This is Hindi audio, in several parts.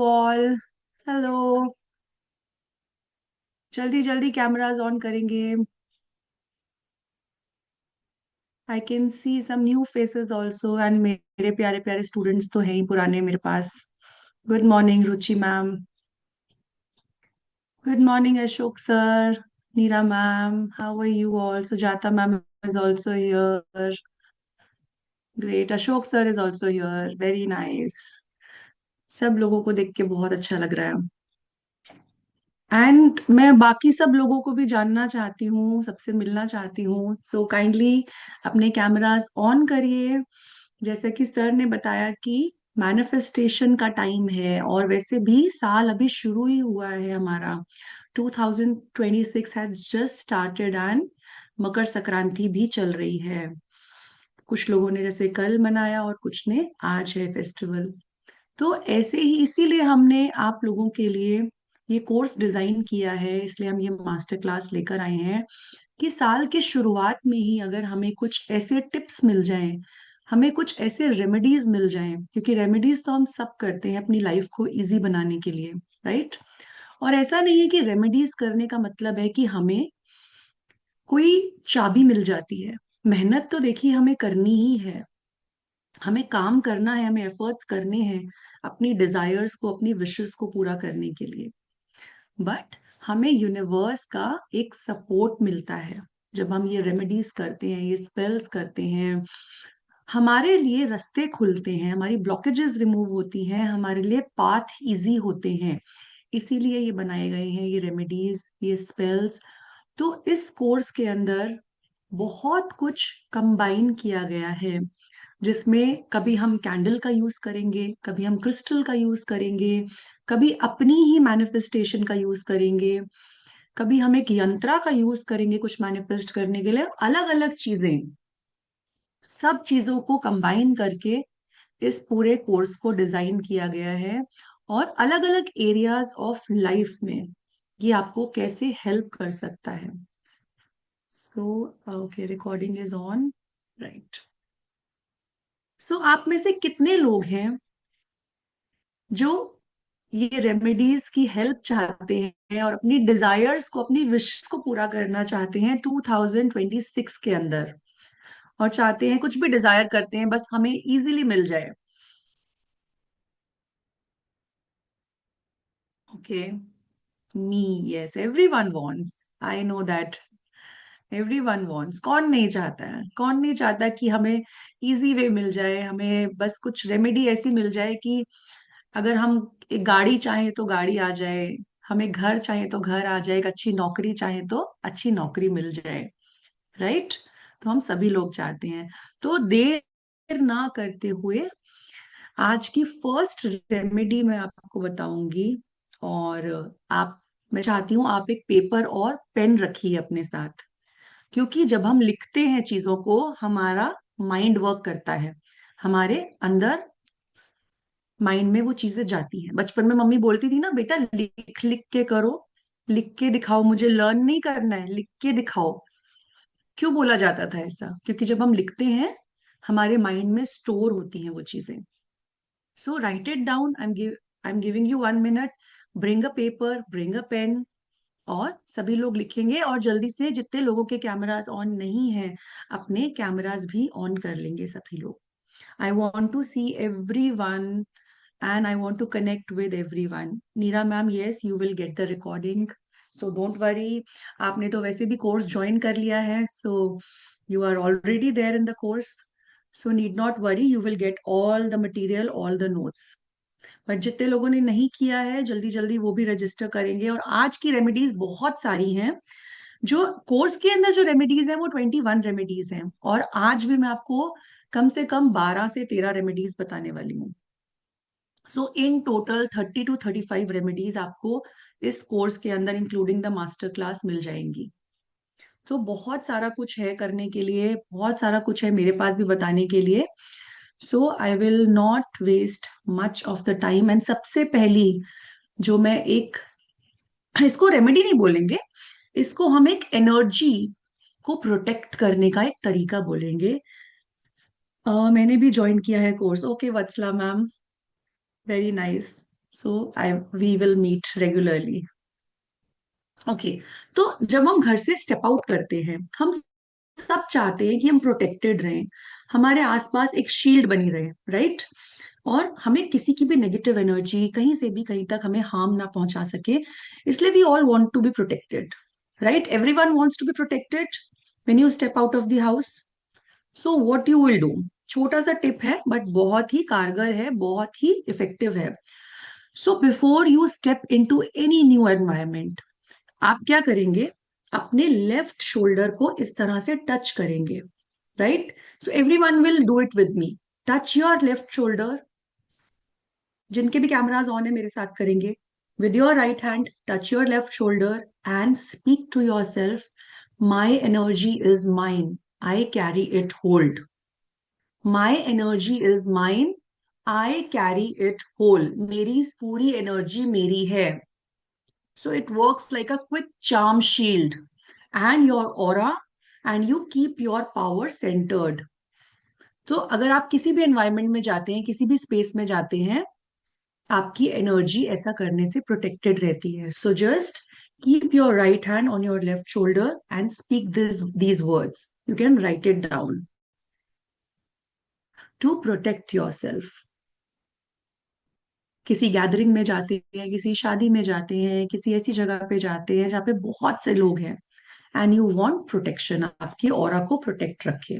ऑल। हेलो। जल्दी जल्दी कैमरास ऑन करेंगे। I can see some new faces also and मेरे प्यारे प्यारे स्टूडेंट्स तो हैं ही पुराने मेरे पास। Good morning Ruchi ma'am. Good morning Ashok sir. Neera ma'am, how are you all? Sujata ma'am is also here. Great, Ashok sir is also here, very nice. सब लोगों को देख के बहुत अच्छा लग रहा है। एंड मैं बाकी सब लोगों को भी जानना चाहती हूँ, सबसे मिलना चाहती हूँ। सो काइंडली अपने कैमरास ऑन करिए। जैसा कि सर ने बताया कि मैनिफेस्टेशन का टाइम है, और वैसे भी साल अभी शुरू ही हुआ है हमारा। 2026 has just started and Makar Sankranti भी चल रही है। कुछ लोगों ने जैसे कल मनाया और कुछ ने आज है फेस्टिवल। तो ऐसे ही इसीलिए हमने आप लोगों के लिए ये कोर्स डिजाइन किया है, इसलिए हम ये मास्टर क्लास लेकर आए हैं कि साल के शुरुआत में ही अगर हमें कुछ ऐसे टिप्स मिल जाएं, हमें कुछ ऐसे रेमेडीज मिल जाएं, क्योंकि रेमेडीज तो हम सब करते हैं अपनी लाइफ को इजी बनाने के लिए, राइट? और ऐसा नहीं है कि रेमेडीज करने का मतलब है कि हमें कोई चाबी मिल जाती है। मेहनत तो देखिए हमें करनी ही है, हमें काम करना है, हमें एफर्ट्स करने हैं अपनी डिजायर्स को, अपनी विशेस को पूरा करने के लिए। बट हमें यूनिवर्स का एक सपोर्ट मिलता है जब हम ये रेमेडीज करते हैं, ये स्पेल्स करते हैं। हमारे लिए रास्ते खुलते हैं, हमारी ब्लॉकेजेस रिमूव होती हैं, हमारे लिए पाथ इजी होते हैं। इसीलिए ये बनाए गए हैं ये रेमेडीज, ये स्पेल्स। तो इस कोर्स के अंदर बहुत कुछ कंबाइन किया गया है, जिसमें कभी हम कैंडल का यूज करेंगे, कभी हम क्रिस्टल का यूज करेंगे, कभी अपनी ही मैनिफेस्टेशन का यूज करेंगे, कभी हम एक यंत्रा का यूज करेंगे कुछ मैनिफेस्ट करने के लिए। अलग अलग चीजें, सब चीजों को कंबाइन करके इस पूरे कोर्स को डिजाइन किया गया है। और अलग अलग एरियाज ऑफ लाइफ में ये आपको कैसे हेल्प कर सकता है। So okay, recording is on, right? So आप में से कितने लोग हैं जो ये रेमेडीज की हेल्प चाहते हैं और अपनी डिजायर्स को, अपनी विश को पूरा करना चाहते हैं 2026 के अंदर, और चाहते हैं, कुछ भी डिजायर करते हैं, बस हमें इजीली मिल जाए? Okay, me, yes, everyone wants, I know that. Everyone wants, कौन नहीं चाहता है, कौन नहीं चाहता कि हमें इजी वे मिल जाए, हमें बस कुछ रेमेडी ऐसी मिल जाए कि अगर हम एक गाड़ी चाहे तो गाड़ी आ जाए, हमें घर चाहे तो घर आ जाए, एक अच्छी नौकरी चाहे तो अच्छी नौकरी मिल जाए, राइट? तो हम सभी लोग चाहते हैं। तो देर ना करते हुए आज की फर्स्ट रेमेडी मैं आपको बताऊंगी। और आप मैं चाहती हूँ आप एक पेपर और पेन रखिए अपने साथ, क्योंकि जब हम लिखते हैं चीजों को, हमारा माइंड वर्क करता है, हमारे अंदर माइंड में वो चीजें जाती हैं। बचपन में मम्मी बोलती थी ना, बेटा लिख लिख के करो, लिख के दिखाओ, मुझे लर्न नहीं करना है, लिख के दिखाओ। क्यों बोला जाता था ऐसा? क्योंकि जब हम लिखते हैं हमारे माइंड में स्टोर होती हैं वो चीजें। So write it down. I am giving you 1 minute. Bring a paper, bring a pen, और सभी लोग लिखेंगे। और जल्दी से जितने लोगों के कैमरास ऑन नहीं है, अपने कैमरास भी ऑन कर लेंगे सभी लोग। I want to see everyone and I want to connect with everyone. Neera ma'am, yes, you will get the recording. So don't worry. आपने तो वैसे भी कोर्स ज्वाइन कर लिया है, so you are already there in the course. So need not worry, you will get all the material, all the notes. But जितने लोगों ने नहीं किया है, जल्दी जल्दी वो भी रजिस्टर करेंगे। और आज की रेमेडीज बहुत सारी हैं। जो कोर्स के अंदर जो रेमेडीज है वो 21 रेमेडीज हैं, और आज भी मैं आपको कम से कम 12 से 13 रेमेडीज बताने वाली हूँ। सो इन टोटल 30 to 35 रेमेडीज आपको इस कोर्स के अंदर, इंक्लूडिंग द मास्टर क्लास, मिल जाएंगी। तो बहुत सारा कुछ है करने के लिए, बहुत सारा कुछ है मेरे पास भी बताने के लिए। So I will not waste much of the time. And सबसे पहली जो मैं एक, इसको रेमेडी नहीं बोलेंगे, इसको हम एक एनर्जी को प्रोटेक्ट करने का एक तरीका बोलेंगे। मैंने भी ज्वाइन किया है course. Okay Vatsala ma'am, very nice. So I we will meet regularly. Okay. तो जब हम घर से स्टेप आउट करते हैं, हम सब चाहते हैं कि हम प्रोटेक्टेड रहें, हमारे आसपास एक शील्ड बनी रहे, राइट? और हमें किसी की भी नेगेटिव एनर्जी कहीं से भी कहीं तक हमें हार्म ना पहुंचा सके. इसलिए we all want to be protected, right? Everyone wants to be protected when you step out of the house. So what you will do, छोटा सा टिप है बट बहुत ही कारगर है, बहुत ही इफेक्टिव है. सो before you step into any new environment, आप क्या करेंगे? अपने लेफ्ट शोल्डर को इस तरह से टच करेंगे, right? So everyone will do it with me. Touch your left shoulder. जिनके भी कैमराज ऑन है मेरे साथ करेंगे. With your right hand touch your left shoulder and speak to yourself, my energy is mine, I carry it hold. My energy is mine, I carry it whole. मेरी पूरी एनर्जी मेरी है. So it works like a quick charm shield and your aura, and you keep your power centered. तो अगर आप किसी भी एनवायरनमेंट में जाते हैं, किसी भी स्पेस में जाते हैं, आपकी एनर्जी ऐसा करने से प्रोटेक्टेड रहती है. So just keep your right hand on your left shoulder and speak these words. You can write it down to protect yourself. किसी गैदरिंग में जाते हैं, किसी शादी में जाते हैं, किसी ऐसी जगह पे जाते हैं जहाँ पे बहुत से लोग हैं, एंड यू वांट प्रोटेक्शन, आपकी ऑरा को प्रोटेक्ट रखे,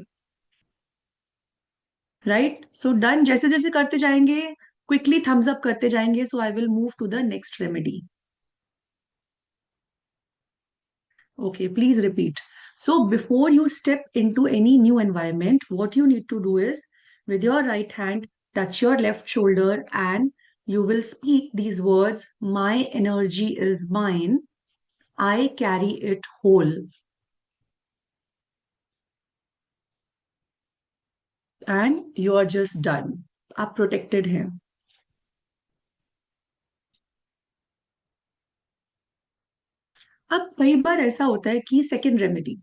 राइट? So done. जैसे जैसे करते जाएंगे, क्विकली थम्स अप करते जाएंगे. So I will move to the next remedy. Okay, please repeat. So before you step into any new environment, what you need to do is, with your right hand touch your left shoulder and you will speak these words, my energy is mine, I carry it whole. And you are just done. आप प्रोटेक्टेड हैं. अब कई बार ऐसा होता है कि सेकेंड रेमेडी,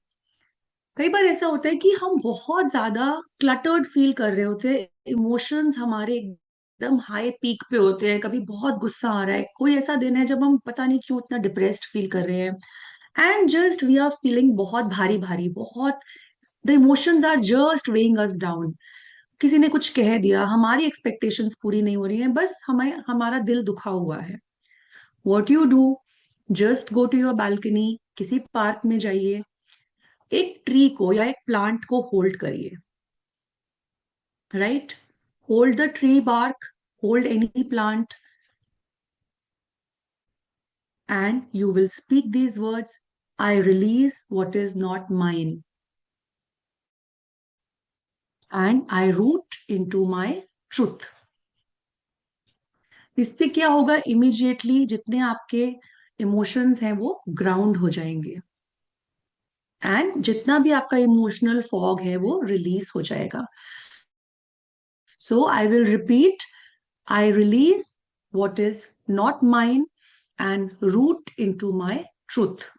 कई बार ऐसा होता है कि हम बहुत ज्यादा क्लटर्ड फील कर रहे होते हैं, इमोशंस हमारे एकदम हाई पीक पे होते हैं, कभी बहुत गुस्सा आ रहा है, कोई ऐसा दिन है जब हम पता नहीं क्यों इतना डिप्रेस्ड फील कर रहे हैं, and just we are feeling बहुत भारी भारी, बहुत the emotions are just weighing us down. किसी ने कुछ कह दिया, हमारी एक्सपेक्टेशंस पूरी नहीं हो रही हैं, बस हमें हमारा दिल दुखा हुआ है. What you do, just go to your balcony, किसी पार्क में जाइए, एक ट्री को या एक प्लांट को होल्ड करिए, right? Hold the tree bark, hold any plant, and you will speak these words, I release what is not mine and I root into my truth. इससे क्या होगा? इमीडिएटली जितने आपके इमोशंस हैं वो ग्राउंड हो जाएंगे, एंड जितना भी आपका इमोशनल फॉग है वो रिलीज हो जाएगा. So I will repeat, I release what is not mine and root into my truth.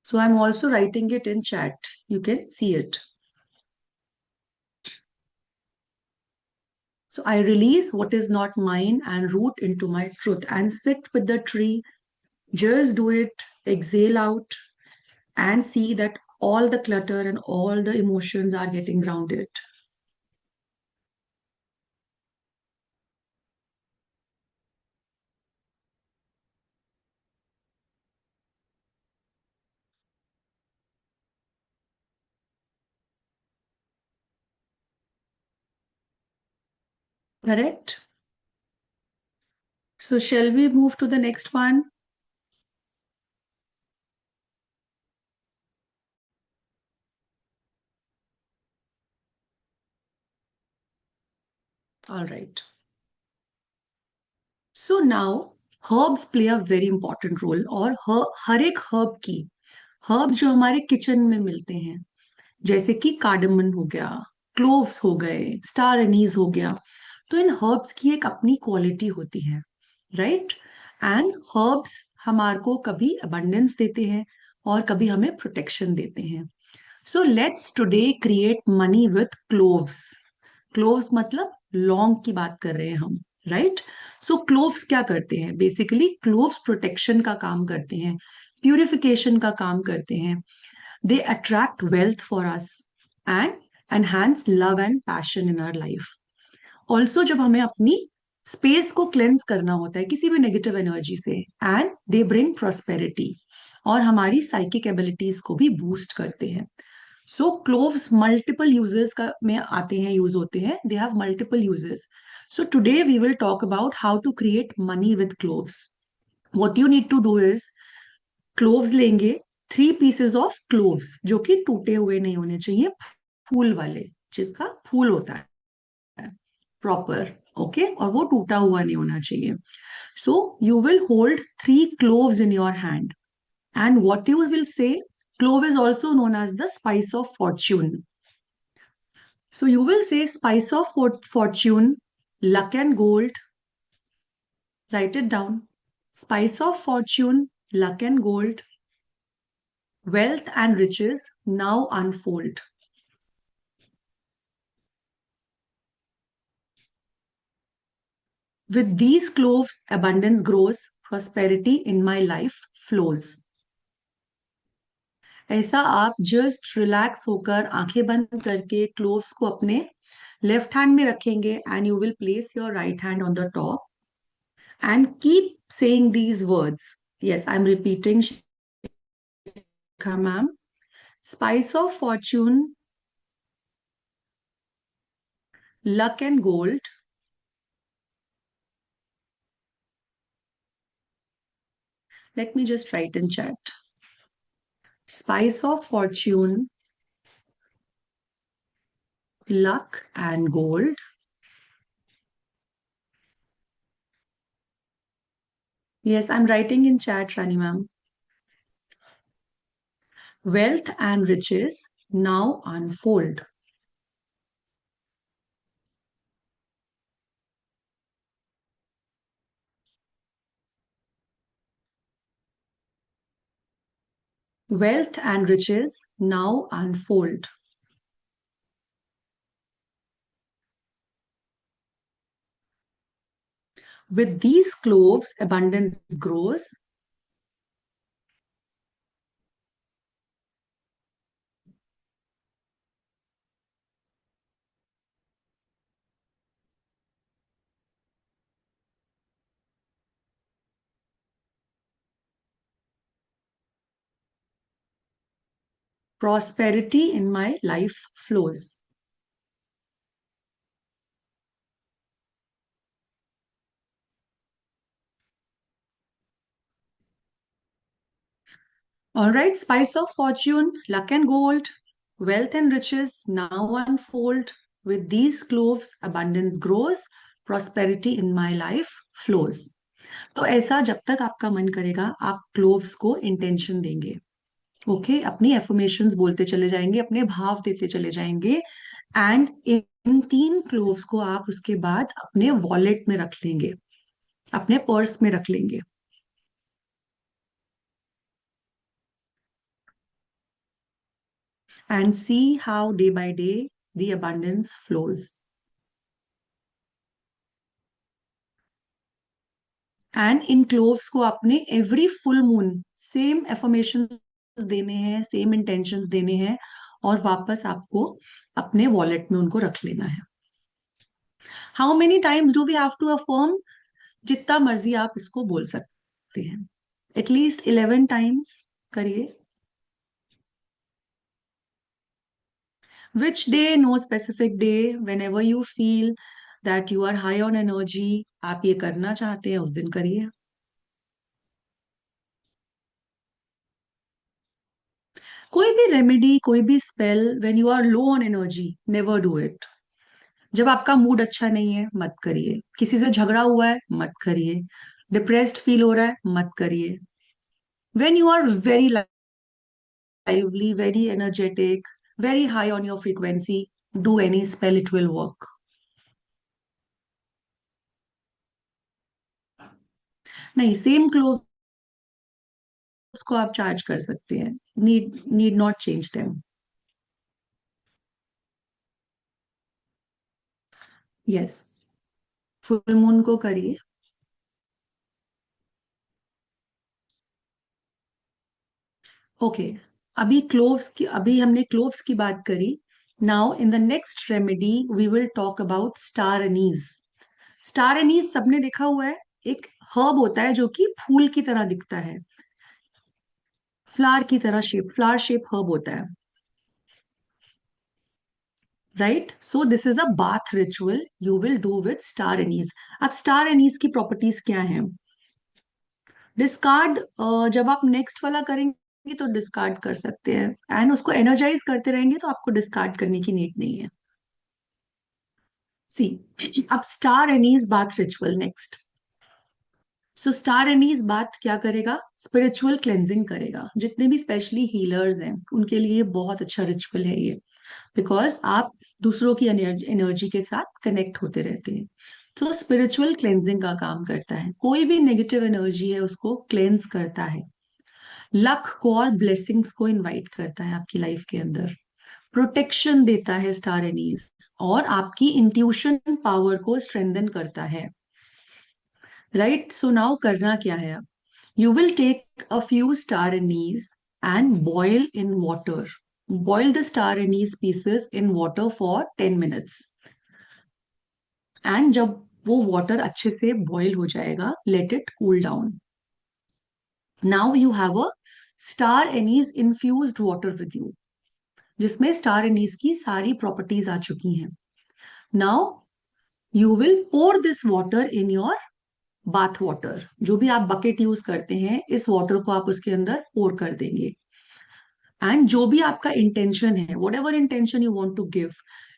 So I'm also writing it in chat. You can see it. So I release what is not mine and root into my truth and sit with the tree. Just do it, exhale out, and see that all the clutter and all the emotions are getting grounded. Correct? So shall we move to the next one? All right. So now herbs play a very important role. और हर एक हर्ब की, हर्ब जो हमारे किचन में मिलते हैं, जैसे कि कार्डमन हो गया, क्लोव्स हो गए, स्टार एनीज हो गया। तो इन हर्ब्स की एक अपनी क्वालिटी होती है, राइट? एंड हर्ब्स हमारे को कभी अबंडेंस देते हैं और कभी हमें प्रोटेक्शन देते हैं। So let's today create money with cloves. Cloves मतलब लौंग की बात कर रहे हैं हम, राइट? सो क्लोव्स क्या करते हैं? बेसिकली क्लोव्स प्रोटेक्शन का काम करते हैं, प्यूरिफिकेशन का काम करते हैं। They attract wealth for us and enhance love and passion in our life. Also जब हमें अपनी स्पेस को क्लेंस करना होता है किसी भी नेगेटिव एनर्जी से, एंड दे ब्रिंग प्रॉस्पेरिटी, और हमारी साइकिक एबिलिटीज को भी बूस्ट करते हैं। सो क्लोव्स मल्टीपल यूजेस का में आते हैं, यूज होते हैं, they have multiple uses. So today we will talk about how to create money with cloves. What you need to do is, cloves लेंगे, 3 पीसेस ऑफ क्लोव्स, जो कि टूटे हुए नहीं होने चाहिए, फूल वाले, जिसका फूल होता है प्रॉपर, ओके, और वो टूटा हुआ नहीं होना चाहिए। So you will hold 3 cloves in your hand, and what you will say, clove is also known as the spice of fortune. So you will say spice of fortune, luck and gold. Write it down. Spice of fortune, luck and gold, wealth and riches now unfold. With these cloves, abundance grows, prosperity in my life flows. ऐसा आप जस्ट रिलैक्स होकर आंखें बंद करके क्लोव्स को अपने लेफ्ट हैंड में रखेंगे, and you will place your right hand on the top and keep saying these words. Yes, I'm repeating, Shikha ma'am. Spice of fortune, luck and gold. Let me just write in chat. Spice of fortune, luck and gold. Yes, I'm writing in chat, Rani ma'am. Wealth and riches now unfold. Wealth and riches now unfold. With these cloves, abundance grows. Prosperity in my life flows. All right, spice of fortune, luck and gold, wealth and riches now unfold. With these cloves, abundance grows, prosperity in my life flows. तो ऐसा जब तक आपका मन करेगा आप क्लोव्स को इंटेंशन देंगे, ओके, अपनी एफर्मेशंस बोलते चले जाएंगे, अपने भाव देते चले जाएंगे, एंड इन 3 क्लोव्स को आप उसके बाद अपने वॉलेट में रख लेंगे, अपने पर्स में रख लेंगे, and see how day by day the abundance flows. And in cloves को आपने every full moon same affirmation देने हैं, सेम इंटेंशंस देने हैं, और वापस आपको अपने वॉलेट में उनको रख लेना है। How many times do we have to affirm? जितना मर्जी आप इसको बोल सकते हैं, एटलीस्ट 11 टाइम्स करिए। Which day? No specific day, whenever you feel that you are high on energy, आप ये करना चाहते हैं, उस दिन करिए। कोई भी रेमेडी, कोई भी spell, when you are low on energy, never do it. जब आपका मूड अच्छा नहीं है, मत करिए। किसी से झगड़ा हुआ है, मत करिए। डिप्रेस्ड फील हो रहा है, मत करिए। When you are very lively, very energetic, very high on your frequency, do any spell, it will work. नहीं, सेम क्लोव्स को आप चार्ज कर सकते हैं. Need not change them. Yes, full moon को करिए. ओके, अभी हमने क्लोव्स की बात करी. Now in the next remedy we will talk about star anise. Star anise सबने देखा हुआ है. एक हर्ब होता है जो कि फूल की तरह दिखता है, फ्लावर की तरह शेप, फ्लावर शेप हर्ब होता है. Right, so this is a bath ritual you will do with star Annie's. अब स्टार एनीज की प्रॉपर्टीज क्या हैं? डिस्कार्ड, जब आप नेक्स्ट वाला करेंगे तो डिस्कार्ड कर सकते हैं, एंड उसको एनर्जाइज करते रहेंगे तो आपको डिस्कार्ड करने की नीड नहीं है. सी, अब star anise bath ritual next. So star anise bath क्या करेगा? स्पिरिचुअल क्लेंजिंग करेगा. जितने भी स्पेशली हीलर्स हैं उनके लिए बहुत अच्छा रिचुअल है ये, बिकॉज आप दूसरों की एनर्जी के साथ कनेक्ट होते रहते हैं. तो स्पिरिचुअल क्लेंजिंग का काम करता है. कोई भी नेगेटिव एनर्जी है उसको क्लेंज करता है. लक को और ब्लेसिंग्स को इनवाइट करता है आपकी लाइफ के अंदर. प्रोटेक्शन देता है स्टार एनीज, और आपकी इंट्यूशन पावर को स्ट्रेंथन करता है. राइट, सो नाउ करना क्या है? अब you will take a few star anise and boil in water. Boil the star anise pieces in water for 10 minutes. And जब वो वाटर अच्छे से बॉईल हो जाएगा, let it cool down. Now you have a star anise infused water with you, जिसमें स्टार एनीज की सारी प्रॉपर्टीज आ चुकी हैं. Now you will pour this water in your bath water. जो भी आप बकेट यूज करते हैं, इस वाटर को आप उसके अंदर पोर कर देंगे. एंड जो भी आपका इंटेंशन है, whatever intention you want to give,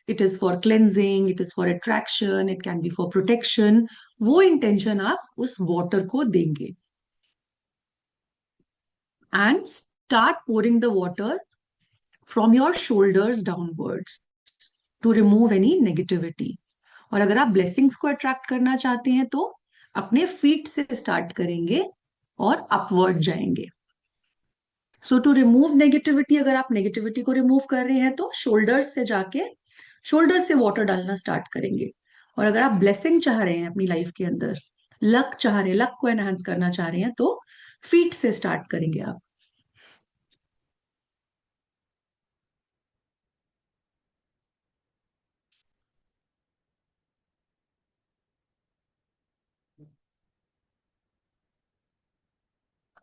it is for cleansing, it is for attraction, it can be for protection, वो इंटेंशन आप उस वाटर को देंगे. And start pouring the water from your shoulders downwards to remove any negativity. और अगर आप ब्लेसिंग्स को अट्रैक्ट करना चाहते हैं तो अपने फीट से स्टार्ट करेंगे और अपवर्ड जाएंगे. सो टू रिमूव नेगेटिविटी, अगर आप नेगेटिविटी को रिमूव कर रहे हैं तो शोल्डर्स से जाके शोल्डर से वाटर डालना स्टार्ट करेंगे. और अगर आप ब्लेसिंग चाह रहे हैं अपनी लाइफ के अंदर, लक चाह रहे हैं, लक को एनहांस करना चाह रहे हैं, तो फीट से स्टार्ट करेंगे आप.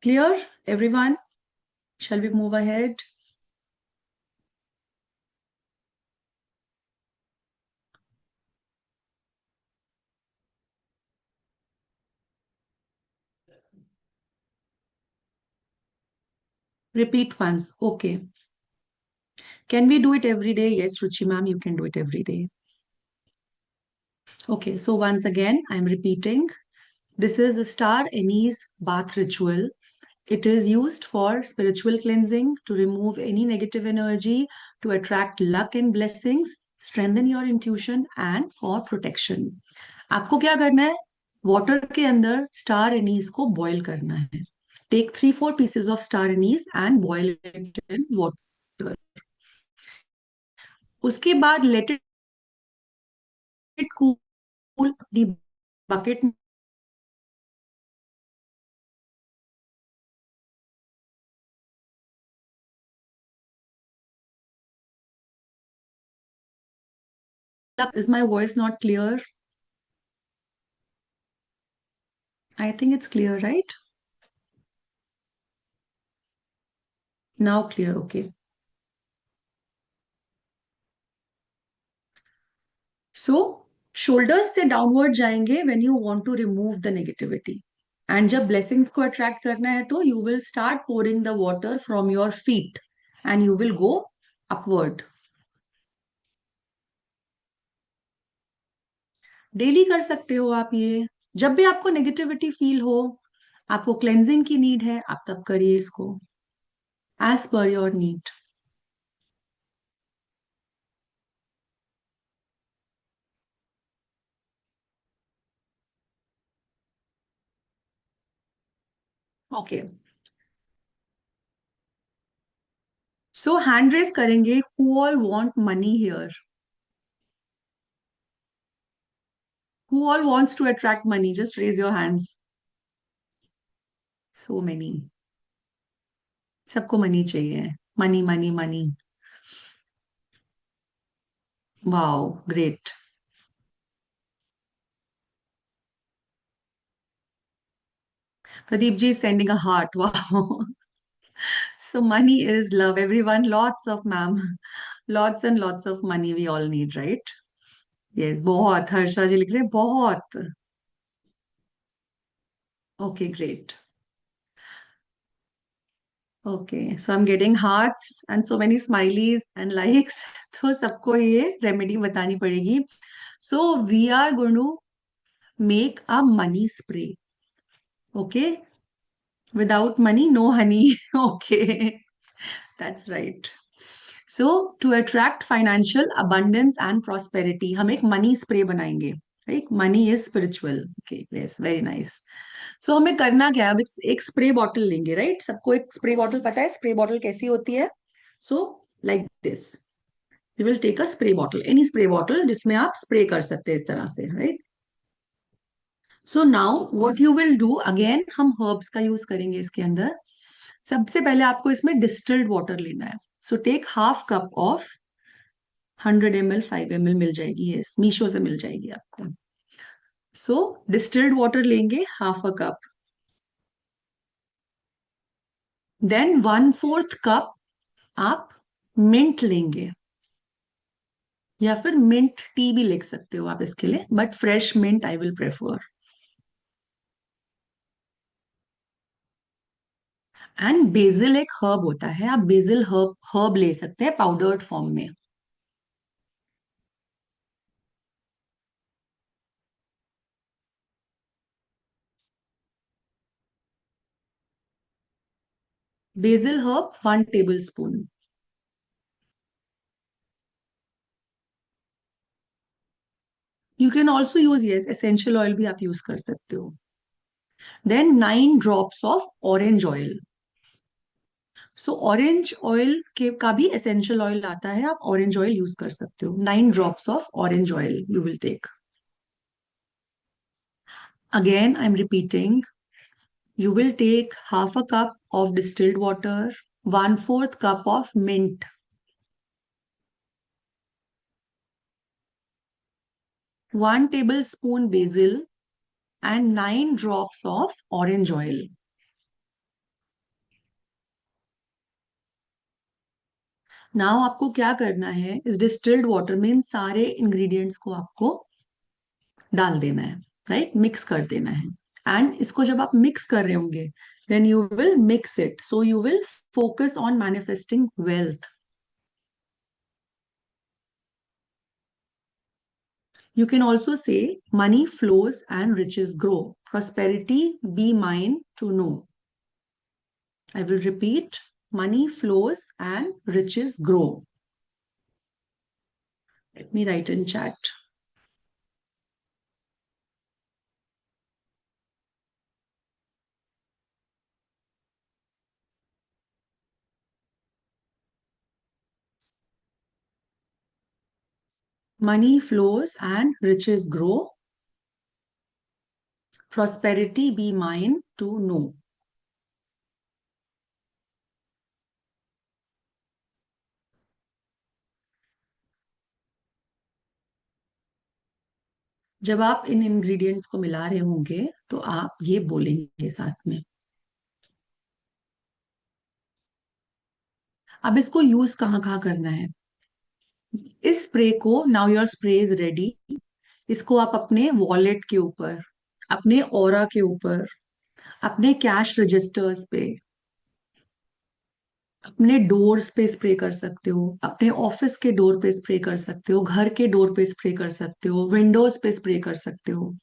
Clear everyone? Shall we move ahead? Repeat once. Okay. Can we do it every day? Yes, Ruchi ma'am, you can do it every day. Okay, so once again, I'm repeating. This is a star anise bath ritual. It is used for spiritual cleansing, to remove any negative energy, to attract luck and blessings, strengthen your intuition, and for protection. आपको क्या करना है? वाटर के अंदर स्टार एनीस को बॉईल करना है. Take 3-4 pieces of star anise and boil it in water. उसके बाद लेट इट कूल. अपनी बकेट में is my voice not clear? I think it's clear, right? Now clear, okay. So shoulders से डाउनवर्ड जाएंगे when you want to remove the negativity. And जब ब्लेसिंग्स को अट्रैक्ट करना है तो you will start pouring the water from your feet and you will go upward. Daily कर सकते हो आप ये. जब भी आपको नेगेटिविटी फील हो, आपको क्लेंजिंग की नीड है, आप तब करिए इसको, एज पर your need. Okay, so hand raise करेंगे, who all want money here? Who all wants to attract money? Just raise your hands. So many. सबको मनी चाहिए. Money money money. Wow, great. Pradeep ji is sending a heart. Wow. So money is love. Everyone, lots of ma'am. Lots and lots of money we all need, right? Yes, बहुत. हर्षा जी लिख रहे हैं बहुत. Okay, great. Okay, so I'm getting hearts and so many smileys and likes. तो सबको ये रेमेडी बतानी पड़ेगी. So we are going to make a money spray. Okay? Without money, no honey. Okay. That's right. So to attract financial abundance and prosperity, हम एक मनी स्प्रे बनाएंगे. Right, money is spiritual. Okay, yes, very nice. So हमें करना क्या है? अब एक स्प्रे बॉटल लेंगे. राइट, सबको एक स्प्रे बॉटल पता है स्प्रे बॉटल कैसी होती है? So like this, you will take a spray bottle, any spray bottle जिसमें आप स्प्रे कर सकते हैं इस तरह से. Right. So now what you will do, again हम हर्ब्स का यूज करेंगे इसके अंदर. सबसे पहले आपको इसमें डिस्टिल्ड वाटर लेना है. So take half cup of 100 ml, 5 ml मिल जाएगी, ये मीशो से मिल जाएगी आपको. सो डिस्टिल्ड वाटर लेंगे half a cup. Then 1/4 cup आप मिंट लेंगे, या फिर मिंट टी भी लिख सकते हो आप इसके लिए, but fresh mint I will prefer. And basil एक हर्ब होता है, आप बेसिल हर्ब हर्ब ले सकते हैं पाउडर्ड फॉर्म में. Basil herb 1 tablespoon. You can also use, yes, essential oil भी आप यूज कर सकते हो. Then 9 drops of orange oil. So orange oil के का भी एसेंशियल ऑयल आता है, आप ऑरेंज ऑयल यूज कर सकते हो. 9 drops of orange oil you will take. Again I am repeating, you will take half a cup of distilled water, 1/4 cup of mint, 1 tablespoon basil, and 9 drops of orange oil. Now आपको क्या करना है, इस डिस्टिल्ड वाटर में इन सारे इंग्रेडिएंट्स को आपको डाल देना है. राइट, मिक्स कर देना है. एंड इसको जब आप मिक्स कर रहे होंगे, then you will mix it, so you will focus on manifesting wealth. You can also say money flows and riches grow. Prosperity be mine to know. I will repeat, money flows and riches grow. Let me write in chat. Money flows and riches grow. Prosperity be mine to know. जब आप इन इंग्रेडिएंट्स को मिला रहे होंगे तो आप ये बोलेंगे साथ में. अब इसको यूज कहाँ कहाँ करना है? इस स्प्रे को, now your spray is ready, इसको आप अपने वॉलेट के ऊपर, अपने ऑरा के ऊपर, अपने कैश रजिस्टर्स पे, अपने डोर्स पे स्प्रे कर सकते हो, अपने ऑफिस के डोर पे स्प्रे कर सकते हो, घर के डोर पे स्प्रे कर सकते हो, विंडोज पे स्प्रे कर सकते हो.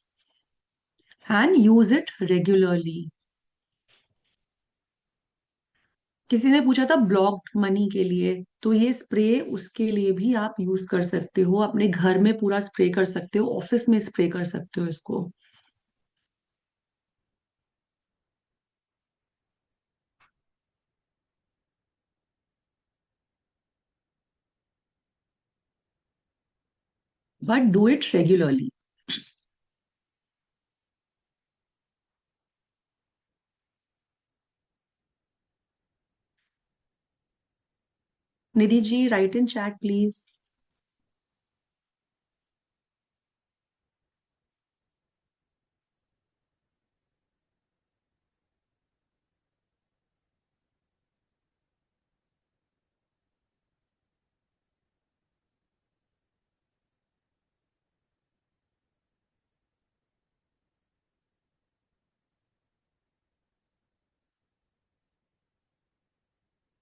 And use it regularly. किसी ने पूछा था ब्लॉक्ड मनी के लिए, तो ये स्प्रे उसके लिए भी आप यूज कर सकते हो. अपने घर में पूरा स्प्रे कर सकते हो, ऑफिस में स्प्रे कर सकते हो इसको. but do it regularly. Nidhi ji, write in chat, please.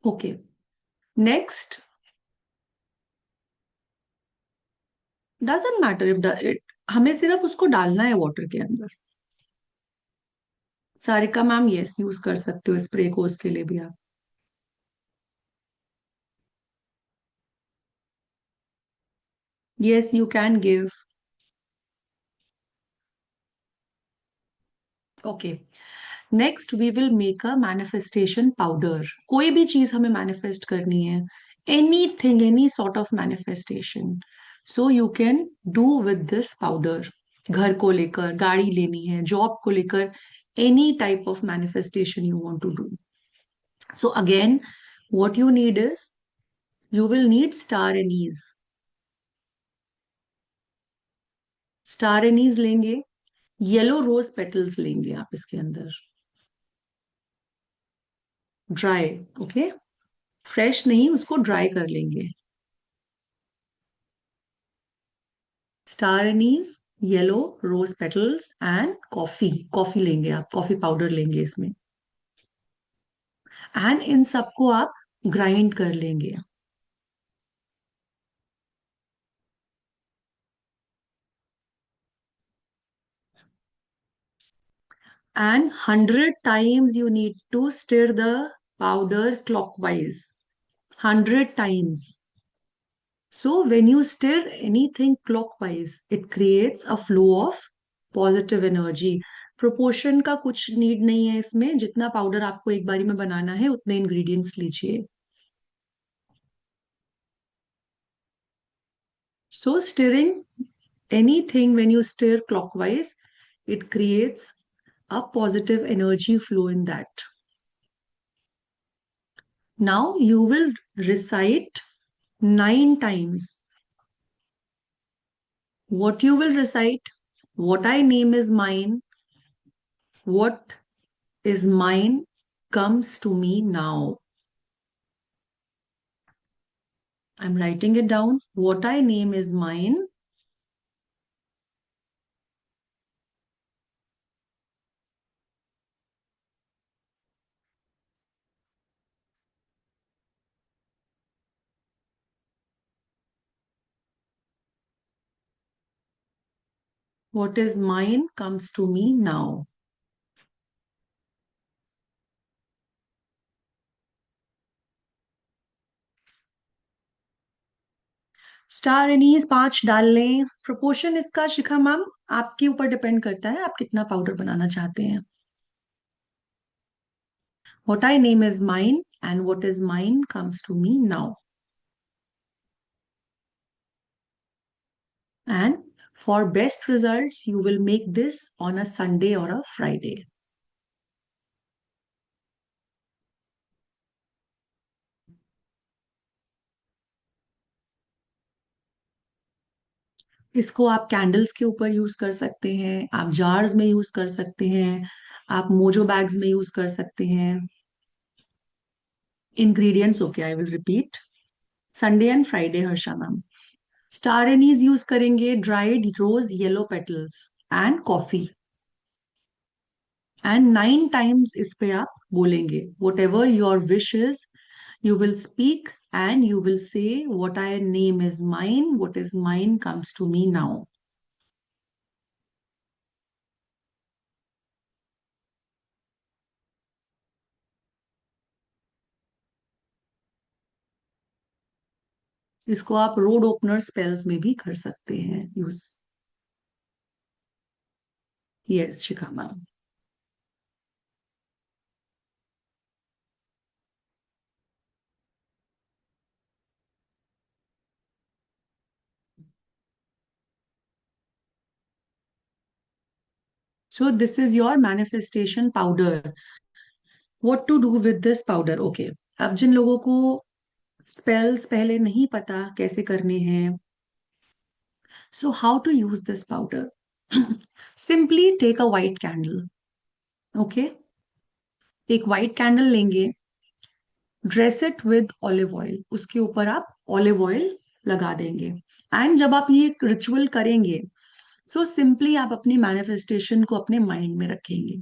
Okay. Next, doesn't matter if हमें सिर्फ उसको डालना है वाटर के अंदर. सारिका मैम, यस, यूज कर सकते हो स्प्रे को उसके लिए भी आप. Yes, you can give. Okay. Next we will make a manifestation powder. कोई भी चीज हमें मैनिफेस्ट करनी है, anything, any sort of manifestation, so you can do with this powder. घर को लेकर, गाड़ी लेनी है, जॉब को लेकर, any type of manifestation you want to do. So again, what you need is, you will need star anise. Star anise लेंगे, येलो रोज पेटल्स लेंगे आप इसके अंदर, ड्राई. ओके, फ्रेश नहीं, उसको ड्राई कर लेंगे. Star anise, yellow rose petals and coffee. Coffee लेंगे आप, कॉफी पाउडर लेंगे इसमें. एंड इन सबको आप ग्राइंड कर लेंगे. And 100 times you need to stir the powder clockwise. 100 times. So when you stir anything clockwise, it creates a flow of positive energy. Proportion का कुछ नीड नहीं है इसमें, जितना पाउडर आपको एक बारी में बनाना है उतने इंग्रेडिएंट्स लीजिए. So stirring anything, when you stir clockwise, it creates a positive energy flow in that. Now you will recite 9 times. What you will recite? What I name is mine. What is mine comes to me now. I'm writing it down. What I name is mine. What is mine comes to me now. Star Annie's 5 डाल लें. प्रोपोर्शन इसका शिखा मैम आपके ऊपर डिपेंड करता है, आप कितना पाउडर बनाना चाहते हैं. What I name is mine and what is mine comes to me now. And for best results, you will make this on a Sunday or a Friday. इसको आप कैंडल्स के ऊपर यूज कर सकते हैं, आप जार्स में यूज कर सकते हैं, आप मोजो बैग्स में यूज कर सकते हैं. Ingredients okay, I will repeat. Sunday and Friday Harsha ma'am. Star anise use करेंगे, dried rose yellow petals and coffee. And 9 times इस पे आप बोलेंगे whatever your wish is. You will speak and you will say what I name is mine, what is mine comes to me now. इसको आप रोड ओपनर स्पेल्स में भी कर सकते हैं use. Yes Shikha ma'am. So this is your manifestation powder. What to do with this powder? Okay. अब जिन लोगों को स्पेल्स पहले नहीं पता कैसे करने हैं, so how to use this powder? Simply take a white candle. Okay. एक वाइट कैंडल लेंगे, dress it with olive oil, उसके ऊपर आप ऑलिव ऑयल लगा देंगे. एंड जब आप ये रिचुअल करेंगे, सो सिंपली आप अपनी मैनिफेस्टेशन को अपने माइंड में रखेंगे.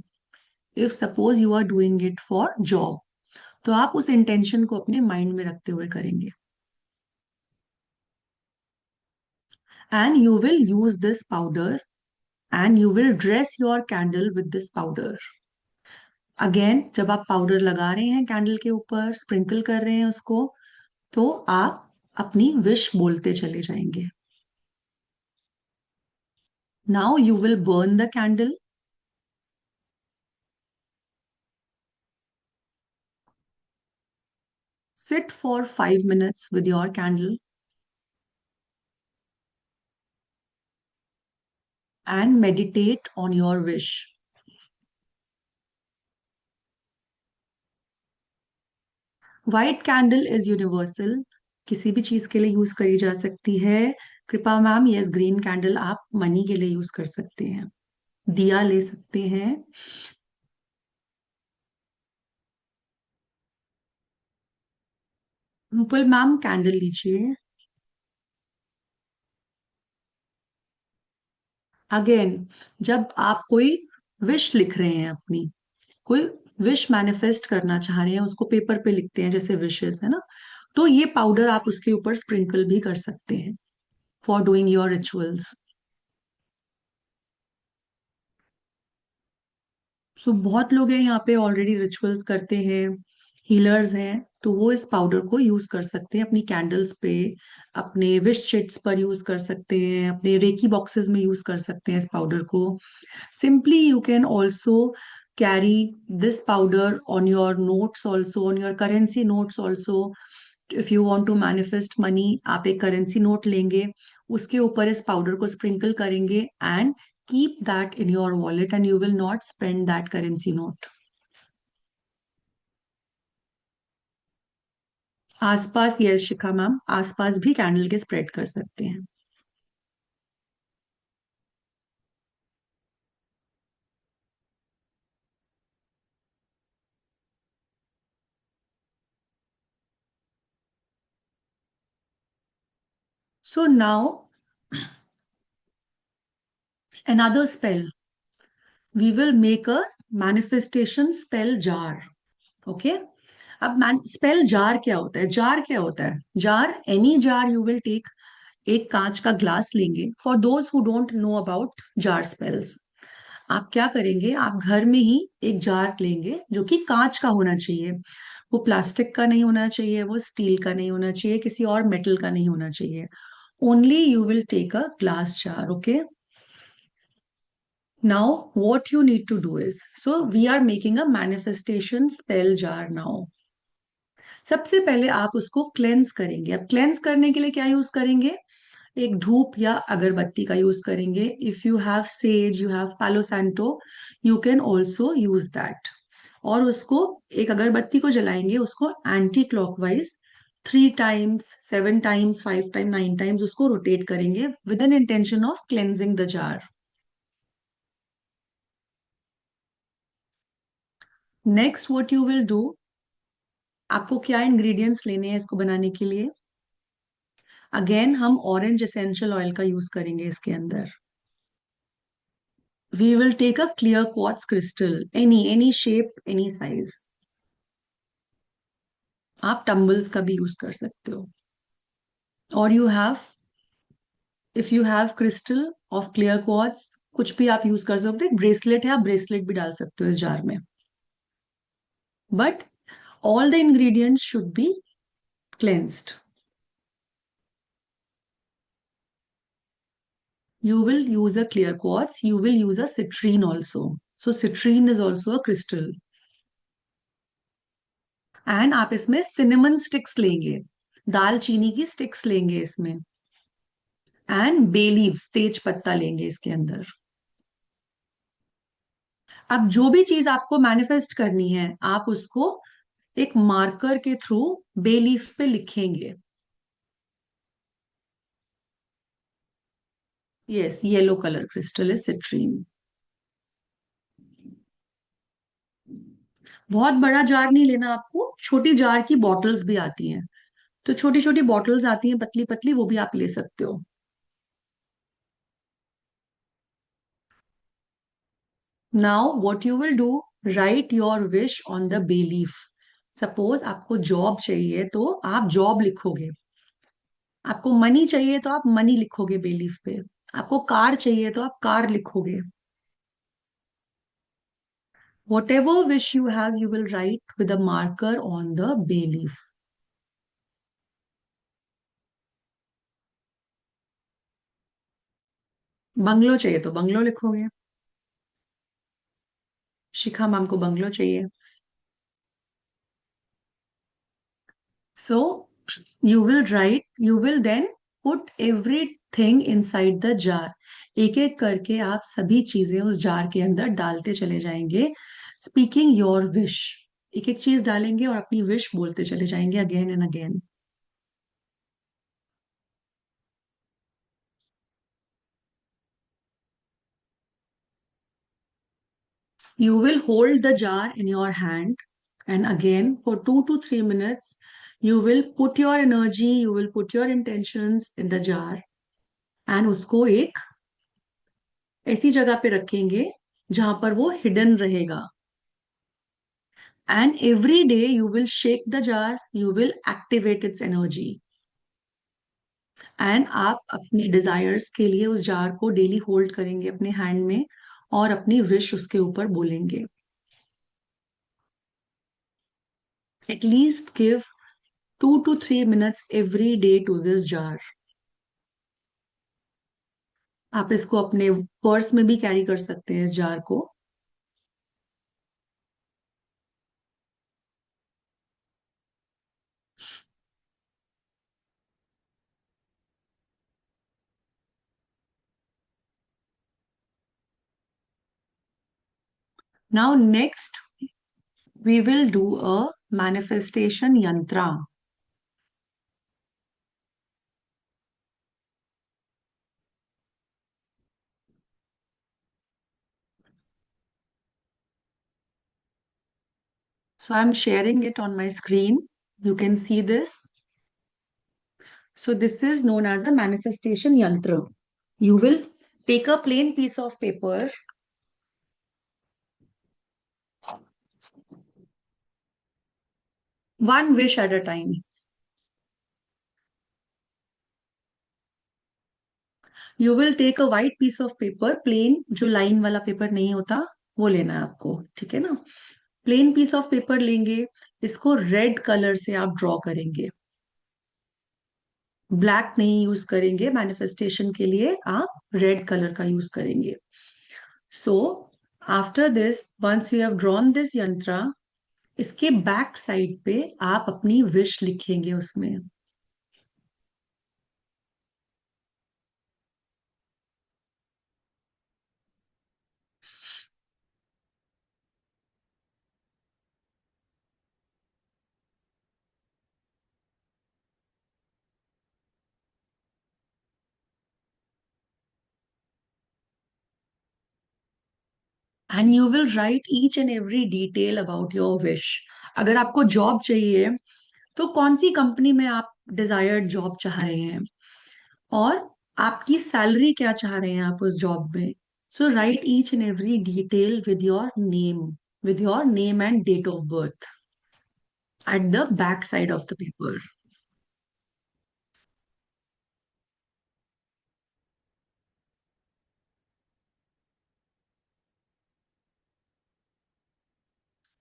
If suppose you are doing it for job, तो आप उस इंटेंशन को अपने माइंड में रखते हुए करेंगे. And you will use this powder and you will dress your candle with this powder. Again, जब आप पाउडर लगा रहे हैं कैंडल के ऊपर, स्प्रिंकल कर रहे हैं उसको, तो आप अपनी विश बोलते चले जाएंगे. Now you will burn the candle. Sit for 5 minutes with your candle and meditate on your wish. White candle is universal. किसी भी चीज के लिए यूज करी जा सकती है. कृपा मैम, यस, ग्रीन कैंडल आप मनी के लिए यूज कर सकते हैं. दिया ले सकते हैं. रूपल मैम, कैंडल लीजिए. अगेन, जब आप कोई विश लिख रहे हैं अपनी, कोई विश मैनिफेस्ट करना चाह रहे हैं, उसको पेपर पे लिखते हैं जैसे विशेस है ना, तो ये पाउडर आप उसके ऊपर स्प्रिंकल भी कर सकते हैं फॉर डूइंग योर रिचुअल्स. सो बहुत लोग हैं यहाँ पे ऑलरेडी रिचुअल्स करते हैं, हीलर्स हैं, तो वो इस पाउडर को यूज कर सकते हैं अपनी कैंडल्स पे, अपने विश चिट्स पर यूज कर सकते हैं, अपने रेकी बॉक्सेस में यूज कर सकते हैं इस पाउडर को. Simply you can also carry this powder on your notes also, on your currency notes also. If you want to manifest money, आप एक करेंसी नोट लेंगे, उसके ऊपर इस पाउडर को स्प्रिंकल करेंगे and keep that in your wallet and you will not spend that currency note. आसपास, यस शिखा मैम, आसपास भी कैंडल के स्प्रेड कर सकते हैं. So now another spell. We will make a manifestation spell jar. Okay. अब स्पेल जार क्या होता है? जार क्या होता है? Jar, any jar you will take. एक कांच का ग्लास लेंगे. For those who don't know about jar spells, आप क्या करेंगे, आप घर में ही एक जार लेंगे जो कि कांच का होना चाहिए. वो प्लास्टिक का नहीं होना चाहिए, वो स्टील का नहीं होना चाहिए, किसी और मेटल का नहीं होना चाहिए. Only you will take a glass jar. Okay. Now, what you need to do is, so we are making a manifestation spell jar now. सबसे पहले आप उसको क्लेंस करेंगे. अब क्लेंस करने के लिए क्या यूज करेंगे? एक धूप या अगरबत्ती का यूज करेंगे. If you have sage, you have palo santo, you can also use that. और उसको, एक अगरबत्ती को जलाएंगे, उसको anti clockwise 3 times, 7 times, 5 time, 9 times उसको रोटेट करेंगे with an intention of cleansing the jar. Next what you will do, आपको क्या इंग्रेडिएंट्स लेने हैं इसको बनाने के लिए? अगेन, हम ऑरेंज एसेंशियल ऑयल का यूज करेंगे इसके अंदर. We will take a clear quartz crystal, any shape, any size. आप टम्बल्स का भी यूज कर सकते हो. और you have, if you have crystal of clear quartz, कुछ भी आप यूज कर सकते हो. ब्रेसलेट है, आप ब्रेसलेट भी डाल सकते हो इस जार में. But all the ingredients should be cleansed. You will use a clear quartz. You will use a citrine also. So citrine is also a crystal. And आप इसमें सिनेमन स्टिक्स लेंगे, दालचीनी की स्टिक्स लेंगे इसमें. एंड बे लीव्स, तेज पत्ता लेंगे इसके अंदर. अब जो भी चीज आपको मैनिफेस्ट करनी है, आप उसको एक मार्कर के थ्रू बे लीफ पे लिखेंगे। Yes, yellow colour crystal is citrine. बहुत बड़ा जार नहीं लेना आपको, छोटी जार की बॉटल्स भी आती हैं, तो छोटी छोटी बॉटल्स आती हैं पतली पतली, वो भी आप ले सकते हो। Now what you will do, write your wish on the bay leaf. Suppose आपको जॉब चाहिए तो आप जॉब लिखोगे, आपको मनी चाहिए तो आप मनी लिखोगे बे लीफ पे, आपको कार चाहिए तो आप कार लिखोगे। Whatever wish you have you will write with a marker on the bay leaf. Bungalow चाहिए तो बंगलो लिखोगे, शिखा मैम को बंगलो चाहिए। So you will write, you will then put everything inside the jar. एक एक करके आप सभी चीजें उस जार के अंदर डालते चले जाएंगे, स्पीकिंग योर विश। एक एक चीज डालेंगे और अपनी विश बोलते चले जाएंगे again and again. You will hold the jar in your hand, and again for 2 to 3 minutes, you will put your energy, you will put your intentions in the jar, and उसको एक ऐसी जगह पे रखेंगे जहां पर वो हिडन रहेगा। And every day you will shake the jar, you will activate its energy. And आप अपने डिजायर्स के लिए उस जार को डेली होल्ड करेंगे अपने हैंड में, और अपनी विश उसके ऊपर बोलेंगे। At least give 2 to 3 minutes every day to this jar. आप इसको अपने पर्स में भी कैरी कर सकते हैं इस जार को। Now next we will do a manifestation yantra. So I'm sharing it on my screen. You can see this. So this is known as a manifestation yantra. You will take a plain piece of paper, one wish at a time. You will take a white piece of paper, plain, जो लाइन वाला पेपर नहीं होता, वो लेना है आपको, ठीक है ना। प्लेन पीस ऑफ पेपर लेंगे, इसको रेड कलर से आप ड्रॉ करेंगे, ब्लैक नहीं यूज करेंगे मैनिफेस्टेशन के लिए, आप रेड कलर का यूज करेंगे। So after this, once you have drawn this yantra, इसके बैक साइड पे आप अपनी विश लिखेंगे उसमें। And you will right each and every detail about your wish. अगर आपको जॉब चाहिए तो कौन सी कंपनी में आप डिजायर्ड जॉब चाह रहे हैं, और आपकी सैलरी क्या चाह रहे हैं आप उस जॉब में। So write each and every detail with your name and date of birth at the back side of the paper.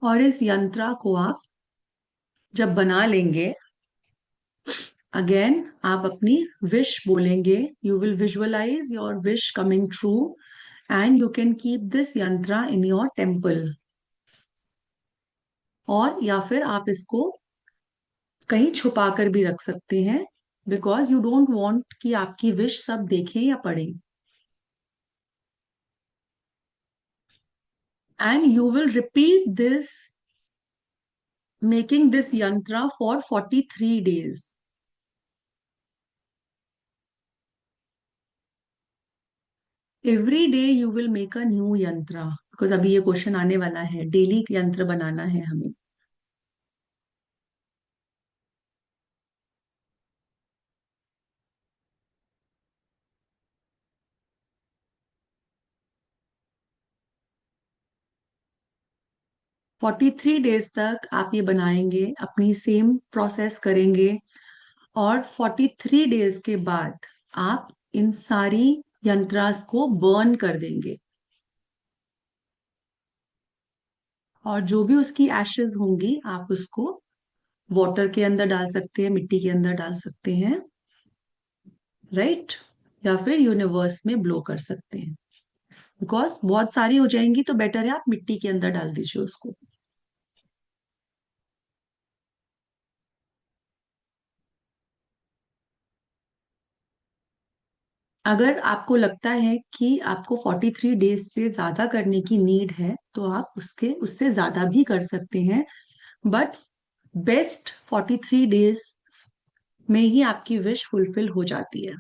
और इस यंत्रा को आप जब बना लेंगे, अगेन आप अपनी विश बोलेंगे, you will visualise your wish coming true, and you can keep this yantra in your temple, और या फिर आप इसको कहीं छुपा कर भी रख सकते हैं, बिकॉज यू डोंट वांट कि आपकी विश सब देखें या पढ़ें। And you will repeat this, making this yantra for 43 days. Every day you will make a new yantra, because अभी ये क्वेश्चन आने वाला है, डेली यंत्र बनाना है हमें। 43 डेज तक आप ये बनाएंगे, अपनी सेम प्रोसेस करेंगे, और 43 डेज के बाद आप इन सारी यंत्रास को बर्न कर देंगे, और जो भी उसकी एशेज होंगी आप उसको वाटर के अंदर डाल सकते हैं, मिट्टी के अंदर डाल सकते हैं, राइट, या फिर यूनिवर्स में ब्लो कर सकते हैं। बिकॉज बहुत सारी हो जाएंगी तो बेटर है आप मिट्टी के अंदर डाल दीजिए उसको। अगर आपको लगता है कि आपको 43 डेज से ज्यादा करने की नीड है तो आप उसके उससे ज्यादा भी कर सकते हैं, बट बेस्ट 43 डेज में ही आपकी विश फुलफिल हो जाती है।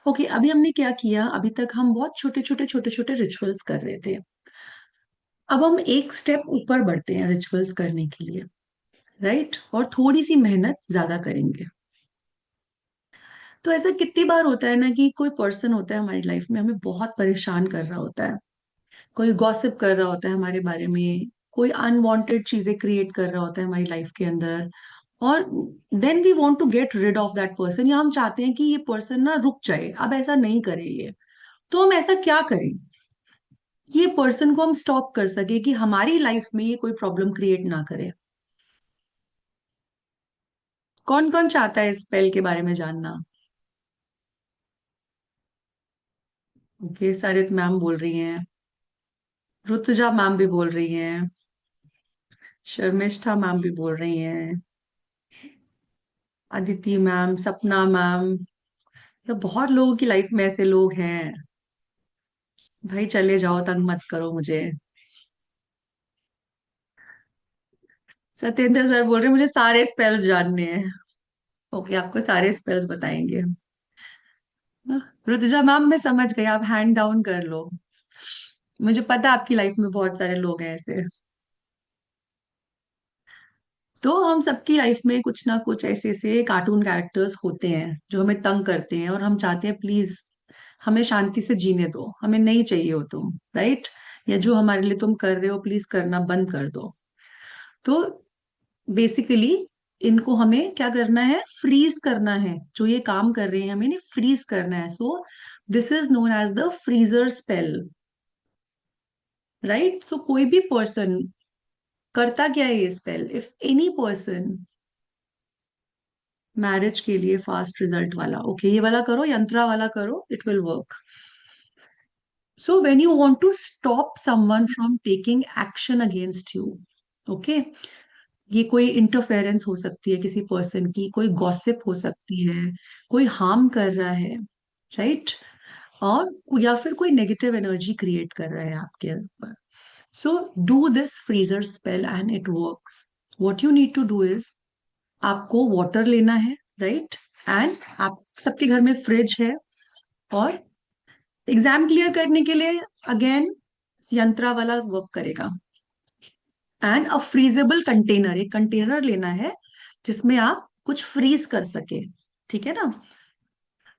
ओके, अभी हमने क्या किया, अभी तक हम बहुत छोटे छोटे छोटे छोटे रिचुअल्स कर रहे थे। अब हम एक स्टेप ऊपर बढ़ते हैं रिचुअल्स करने के लिए, राइट, और थोड़ी सी मेहनत ज्यादा करेंगे। तो ऐसा कितनी बार होता है ना कि कोई पर्सन होता है हमारी लाइफ में, हमें बहुत परेशान कर रहा होता है, कोई गॉसिप कर रहा होता है हमारे बारे में, कोई अनवांटेड चीजें क्रिएट कर रहा होता है हमारी लाइफ के अंदर, और then we want to get rid of that person, या हम चाहते हैं कि ये पर्सन ना रुक जाए, अब ऐसा नहीं करे ये। तो हम ऐसा क्या करें कि ये पर्सन को हम स्टॉप कर सके, कि हमारी लाइफ में ये कोई प्रॉब्लम क्रिएट ना करे। कौन कौन चाहता है इस स्पेल के बारे में जानना? ओके, सरित मैम बोल रही हैं, ऋतुजा मैम भी बोल रही हैं, शर्मिष्ठा मैम भी बोल रही हैं, अदिति मैम, सपना मैम, तो बहुत लोगों की लाइफ में ऐसे लोग हैं। भाई चले जाओ, तंग मत करो मुझे। सत्येंद्र सर बोल रहे हैं मुझे सारे स्पेल्स जानने हैं। ओके, आपको सारे स्पेल्स बताएंगे। ऋतुजा मैम मैं समझ गई, आप हैंड डाउन कर लो, मुझे पता है आपकी लाइफ में बहुत सारे लोग हैं ऐसे। तो हम सबकी लाइफ में कुछ ना कुछ ऐसे ऐसे कार्टून कैरेक्टर्स होते हैं जो हमें तंग करते हैं, और हम चाहते हैं प्लीज हमें शांति से जीने दो, हमें नहीं चाहिए हो तुम, राइट, या जो हमारे लिए तुम कर रहे हो प्लीज करना बंद कर दो। तो बेसिकली इनको हमें क्या करना है, फ्रीज करना है, जो ये काम कर रहे हैं हमें इन्हें फ्रीज करना है। So this is known as the freezer spell, right. So कोई भी पर्सन करता क्या है ये spell, if any person, marriage के लिए फास्ट रिजल्ट वाला, ओके ये वाला करो, यंत्रा वाला करो, it will work. So when you want to stop someone from taking action against you, okay, ये कोई इंटरफेरेंस हो सकती है किसी पर्सन की, कोई गॉसिप हो सकती है, कोई हार्म कर रहा है, राइट, और या फिर कोई नेगेटिव एनर्जी क्रिएट कर रहा है आपके ऊपर। So do this freezer spell and it works. What you need to do is, आपको वाटर लेना है, राइट, एंड आप सबके घर में फ्रिज है, और एग्जाम क्लियर करने के लिए अगेन यंत्रा वाला वर्क करेगा। एंड अ फ्रीजेबल कंटेनर, एक कंटेनर लेना है जिसमें आप कुछ फ्रीज कर सके, ठीक है ना।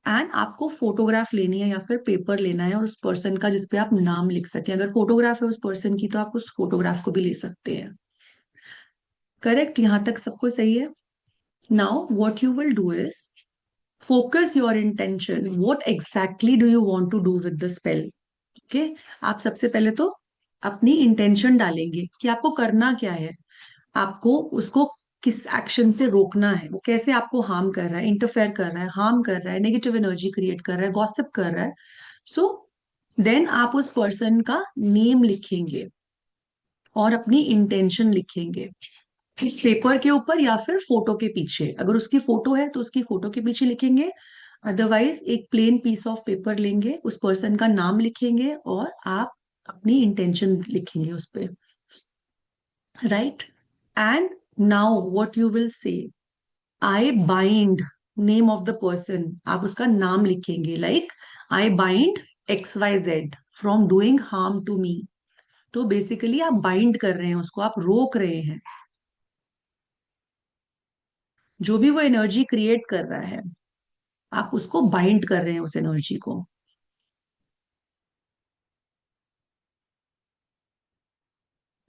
एंड आपको फोटोग्राफ लेनी है या फिर पेपर लेना है, और उस पर्सन का जिसपे आप नाम लिख सके, अगर फोटोग्राफ है उस पर्सन की तो आप उस फोटोग्राफ को भी ले सकते हैं। करेक्ट, यहां तक सबको सही है। Now what you will do is focus your intention, what exactly do you want to do with the spell, okay। आप सबसे पहले तो अपनी इंटेंशन डालेंगे कि आपको करना क्या है, आपको उसको किस एक्शन से रोकना है, वो कैसे आपको हार्म कर रहा है, इंटरफेयर कर रहा है, हार्म कर रहा है, नेगेटिव एनर्जी क्रिएट कर रहा है, गॉसिप कर रहा है। सो देन आप उस पर्सन का नेम लिखेंगे और अपनी इंटेंशन लिखेंगे इस पेपर के ऊपर या फिर फोटो के पीछे। अगर उसकी फोटो है तो उसकी फोटो के पीछे लिखेंगे, अदरवाइज एक प्लेन पीस ऑफ पेपर लेंगे, उस पर्सन का नाम लिखेंगे और आप अपनी इंटेंशन लिखेंगे उस पे, right. And now what you will say, I bind name of the person, आप उसका नाम लिखेंगे, like I bind XYZ from doing harm to me. तो बेसिकली आप बाइंड कर रहे हैं उसको, आप रोक रहे हैं जो भी वो एनर्जी क्रिएट कर रहा है, आप उसको बाइंड कर रहे हैं उस एनर्जी को।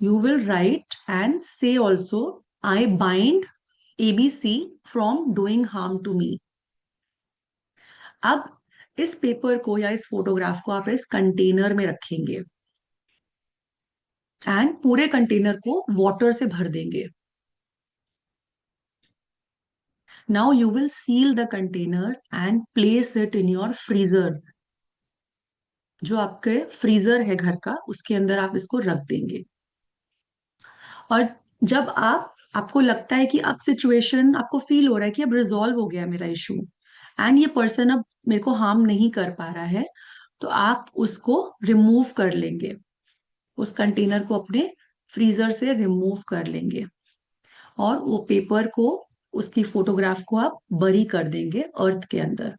You will write and say also, I bind ABC from doing harm to me. अब इस पेपर को या इस फोटोग्राफ को आप इस कंटेनर में रखेंगे एंड पूरे कंटेनर को वाटर से भर देंगे। Now you will seal the container and place it in your freezer. जो आपके फ्रीजर है घर का, उसके अंदर आप इसको रख देंगे। और जब आपको लगता है कि अब सिचुएशन, आपको फील हो रहा है कि अब रिजॉल्व हो गया मेरा इशू एंड ये पर्सन अब मेरे को हार्म नहीं कर पा रहा है, तो आप उसको रिमूव कर लेंगे, उस कंटेनर को अपने फ्रीजर से रिमूव कर लेंगे और वो पेपर को, उसकी फोटोग्राफ को आप बरी कर देंगे अर्थ के अंदर।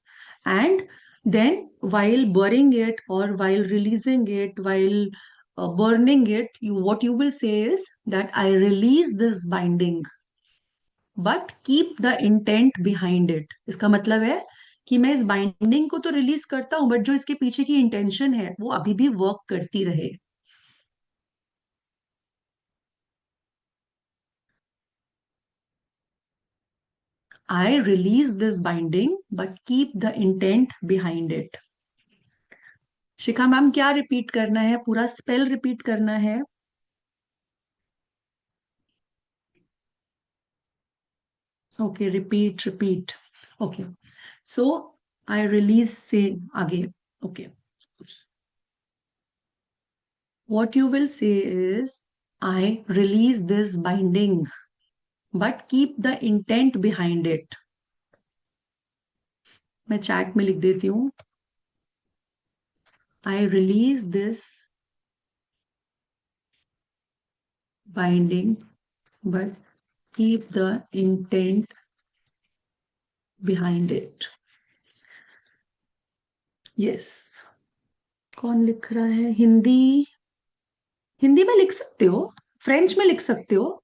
And then while burying it or while releasing it, while burning it, what you will say is that I release this binding but keep the intent behind it। इसका मतलब है कि मैं इस बाइंडिंग को तो रिलीज करता हूं, बट जो इसके पीछे की इंटेंशन है वो अभी भी वर्क करती रहे। I release this binding but keep the intent behind it। Shikha ma'am, क्या रिपीट करना है? पूरा स्पेल रिपीट करना है? Okay, repeat repeat. Okay, so I release से आगे। ओके, व्हाट यू विल से is I release this binding but keep the intent behind it. मैं चैट में लिख देती हूँ, I release this binding but keep the intent behind it. Yes. कौन लिख रहा है? हिंदी? हिंदी में लिख सकते हो, फ्रेंच में लिख सकते हो।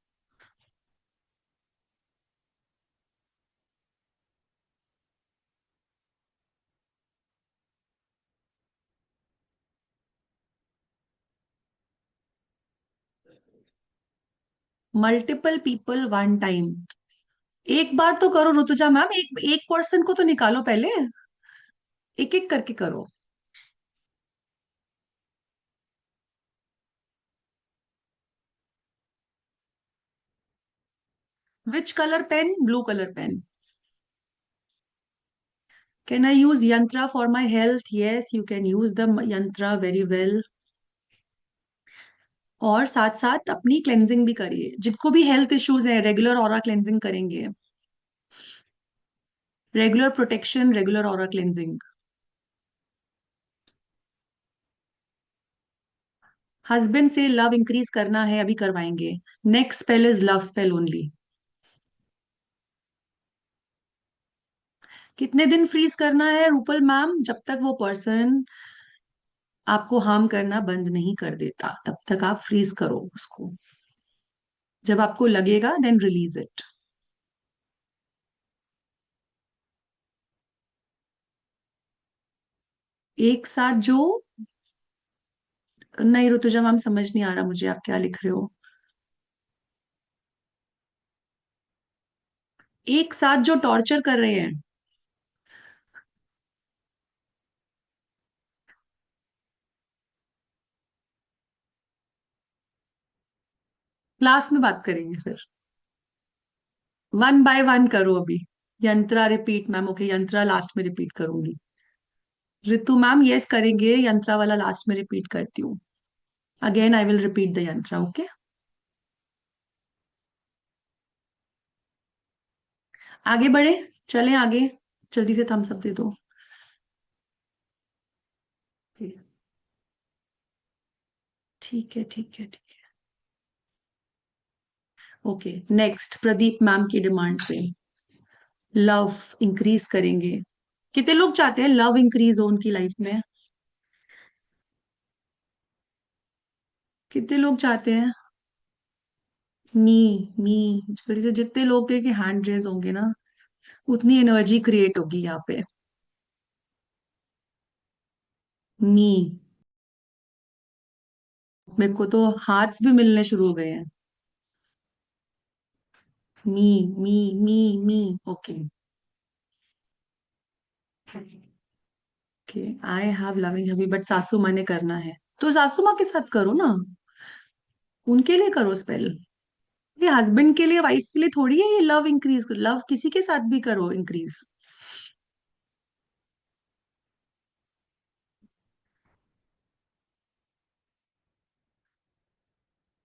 Multiple people one time? एक बार तो करो ऋतुजा मैम, एक एक पर्सन को तो निकालो पहले, एक एक करके करो। Which colour pen? Blue colour pen? Can I use yantra for my health? Yes, you can use the yantra very well. और साथ साथ अपनी क्लेंजिंग भी करिए, जिनको भी हेल्थ इश्यूज है रेगुलर ऑरा क्लेंजिंग करेंगे। Regular protection, regular aura cleansing. Husband से लव इंक्रीज करना है, अभी करवाएंगे। Next spell is love spell only. कितने दिन फ्रीज करना है रूपल मैम? जब तक वो पर्सन आपको हार्म करना बंद नहीं कर देता तब तक आप फ्रीज करो उसको। जब आपको लगेगा देन रिलीज इट। एक साथ जो, नहीं ऋतुजा मैम समझ नहीं आ रहा मुझे आप क्या लिख रहे हो। एक साथ जो टॉर्चर कर रहे हैं? क्लास में बात करेंगे फिर। वन बाय वन करो अभी। यंत्रा रिपीट मैम, ओके, यंत्रा लास्ट में रिपीट करूंगी। ऋतु मैम यस करेंगे, यंत्रा वाला लास्ट में रिपीट करती हूँ। Again I will repeat the यंत्रा, ओके। आगे बढ़े, चलें आगे, जल्दी से थम्स अप दे दो। जी, ठीक है ठीक है ठीक है। ओके, नेक्स्ट प्रदीप मैम की डिमांड पे लव इंक्रीज करेंगे। कितने लोग चाहते हैं लव इंक्रीज हो उनकी लाइफ में? कितने लोग चाहते हैं? मी मी जल्दी से, जितने लोग के हैंड रेज होंगे ना, उतनी एनर्जी क्रिएट होगी यहाँ पे। मी, मेरे को तो हाथ भी मिलने शुरू हो गए हैं। मी मी मी मी, okay okay. I have loving hubby but सासू माँ ने करना है, तो सासू माँ के साथ करो ना, उनके लिए करो स्पेल। ये हस्बैंड के लिए वाइफ के लिए थोड़ी है ये लव इंक्रीज, लव किसी के साथ भी करो इंक्रीज।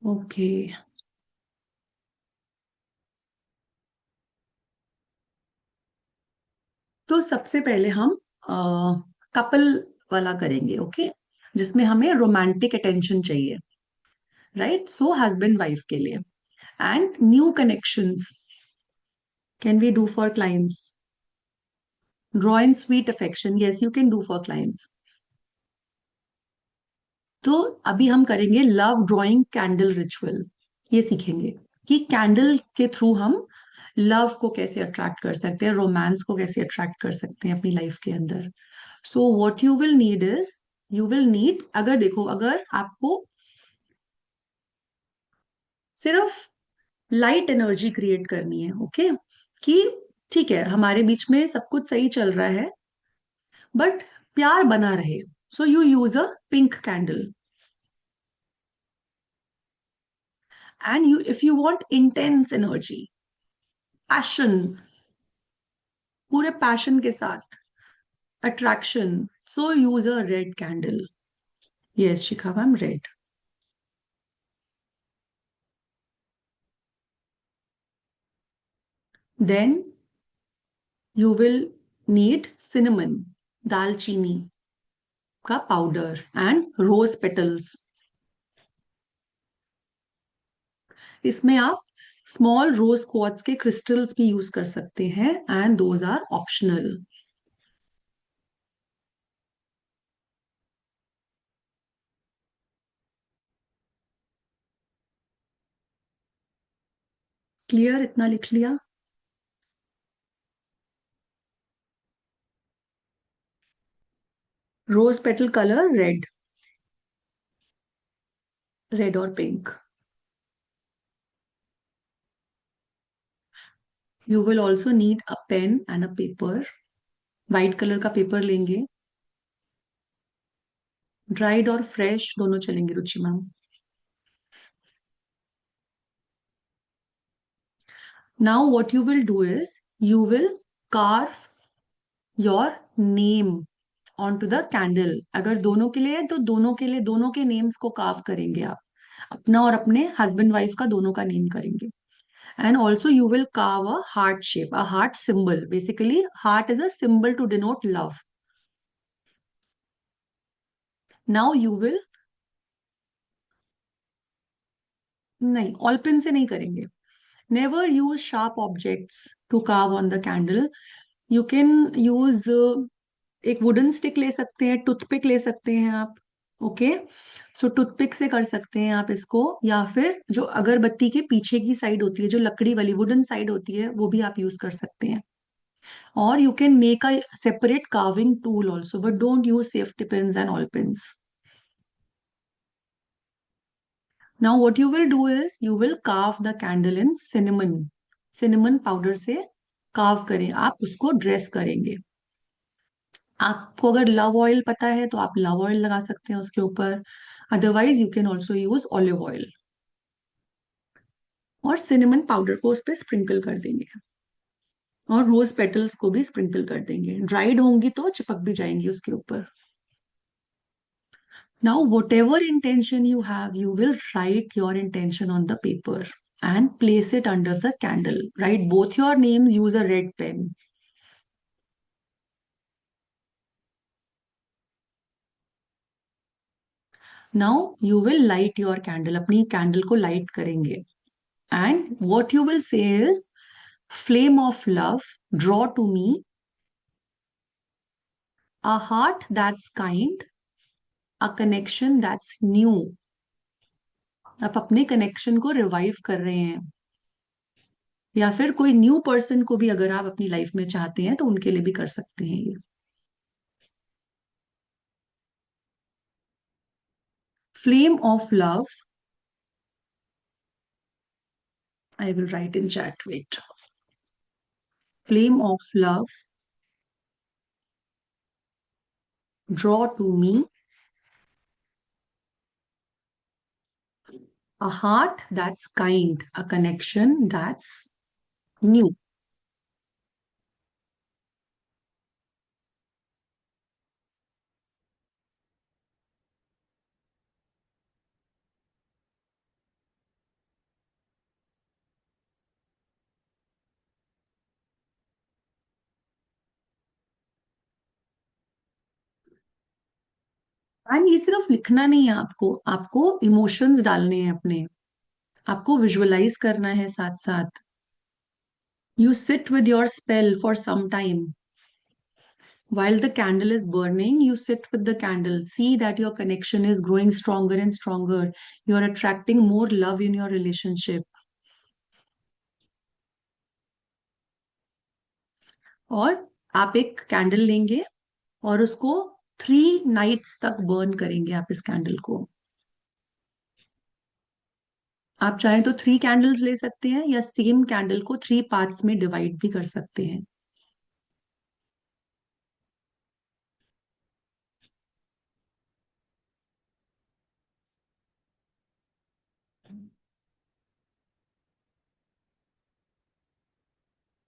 ओके, तो सबसे पहले हम कपल वाला करेंगे, ओके, जिसमें हमें रोमांटिक अटेंशन चाहिए, राइट? सो हस्बैंड वाइफ के लिए, and new connections can we do for clients. Drawing sweet affection, yes you can do for clients. तो अभी हम करेंगे लव ड्राइंग कैंडल रिचुअल। ये सीखेंगे कि कैंडल के थ्रू हम लव को कैसे अट्रैक्ट कर सकते हैं, रोमांस को कैसे अट्रैक्ट कर सकते हैं अपनी लाइफ के अंदर। सो what you will need is, you will need, अगर देखो, अगर आपको सिर्फ लाइट एनर्जी क्रिएट करनी है, ओके, कि ठीक है हमारे बीच में सब कुछ सही चल रहा है बट प्यार बना रहे, so you use a pink candle. And you, if you want intense energy, passion, पूरे पैशन के साथ attraction, so use a red candle. Yes Shikha ma'am, red. Then you will need cinnamon, दालचीनी का पाउडर, एंड रोज पेटल्स। इसमें आप स्मॉल रोज क्वार्ट्स के क्रिस्टल्स भी यूज कर सकते हैं, and those are optional. Clear, इतना लिख लिया? Rose petal colour red, red और pink. You will also need a pen and a paper. White colour का पेपर लेंगे, ड्राइड और फ्रेश दोनों चलेंगे Ruchi ma'am. Now what you will do is, you will carve your name on to the candle. अगर दोनों के लिए है तो दोनों के लिए, दोनों के नेम्स को कार्व करेंगे आप, अपना और अपने हस्बैंड वाइफ का दोनों का नेम करेंगे। And also you will carve a heart shape, a heart symbol, basically heart is a symbol to denote love. Now you will, नहीं ऑल पिन से नहीं करेंगे। Never use sharp objects to carve on the candle. You can use, एक वुडन स्टिक ले सकते हैं, टूथपिक ले सकते हैं आप, ओके। सो टूथपिक से कर सकते हैं आप इसको, या फिर जो अगरबत्ती के पीछे की साइड होती है, जो लकड़ी वाली वुडन साइड होती है, वो भी आप यूज कर सकते हैं। और you can make a separate carving tool also, but don't use safety pins and all pins. Now what you will do is, you will curve the candle in cinnamon. Cinnamon powder से कार्व करें आप उसको, ड्रेस करेंगे। आपको अगर लव ऑयल पता है तो आप लव ऑयल लगा सकते हैं उसके ऊपर, otherwise you can also use olive oil. और सिनेमन पाउडर को उस पर स्प्रिंकल कर देंगे, और रोज पेटल्स को भी स्प्रिंकल कर देंगे, ड्राइड होंगी तो चिपक भी जाएंगी उसके ऊपर. Now, whatever intention you have, you will write your intention on the paper and place it under the candle. Write both your names, use a red pen. Now, you will light your candle. अपनी candle को light करेंगे. And what you will say is, flame of love, draw to me a heart that's kind, a connection that's new. आप अपने connection को revive कर रहे हैं, या फिर कोई न्यू पर्सन को भी अगर आप अपनी लाइफ में चाहते हैं तो उनके लिए भी कर सकते हैं ये. Flame of love, I will write in chat. Wait. Flame of love, draw to me a heart that's kind, a connection that's new. And ये सिर्फ लिखना नहीं है, आपको आपको इमोशंस डालने हैं अपने, आपको विजुअलाइज करना है साथ साथ. You sit with your spell for some time. While the candle is burning, you sit with the candle. See that your connection is growing stronger and stronger. You are attracting more love in your relationship. और आप एक कैंडल लेंगे और उसको 3 नाइट्स तक बर्न करेंगे आप इस कैंडल को. आप चाहें तो 3 कैंडल्स ले सकते हैं, या सेम कैंडल को 3 पार्ट्स में डिवाइड भी कर सकते हैं.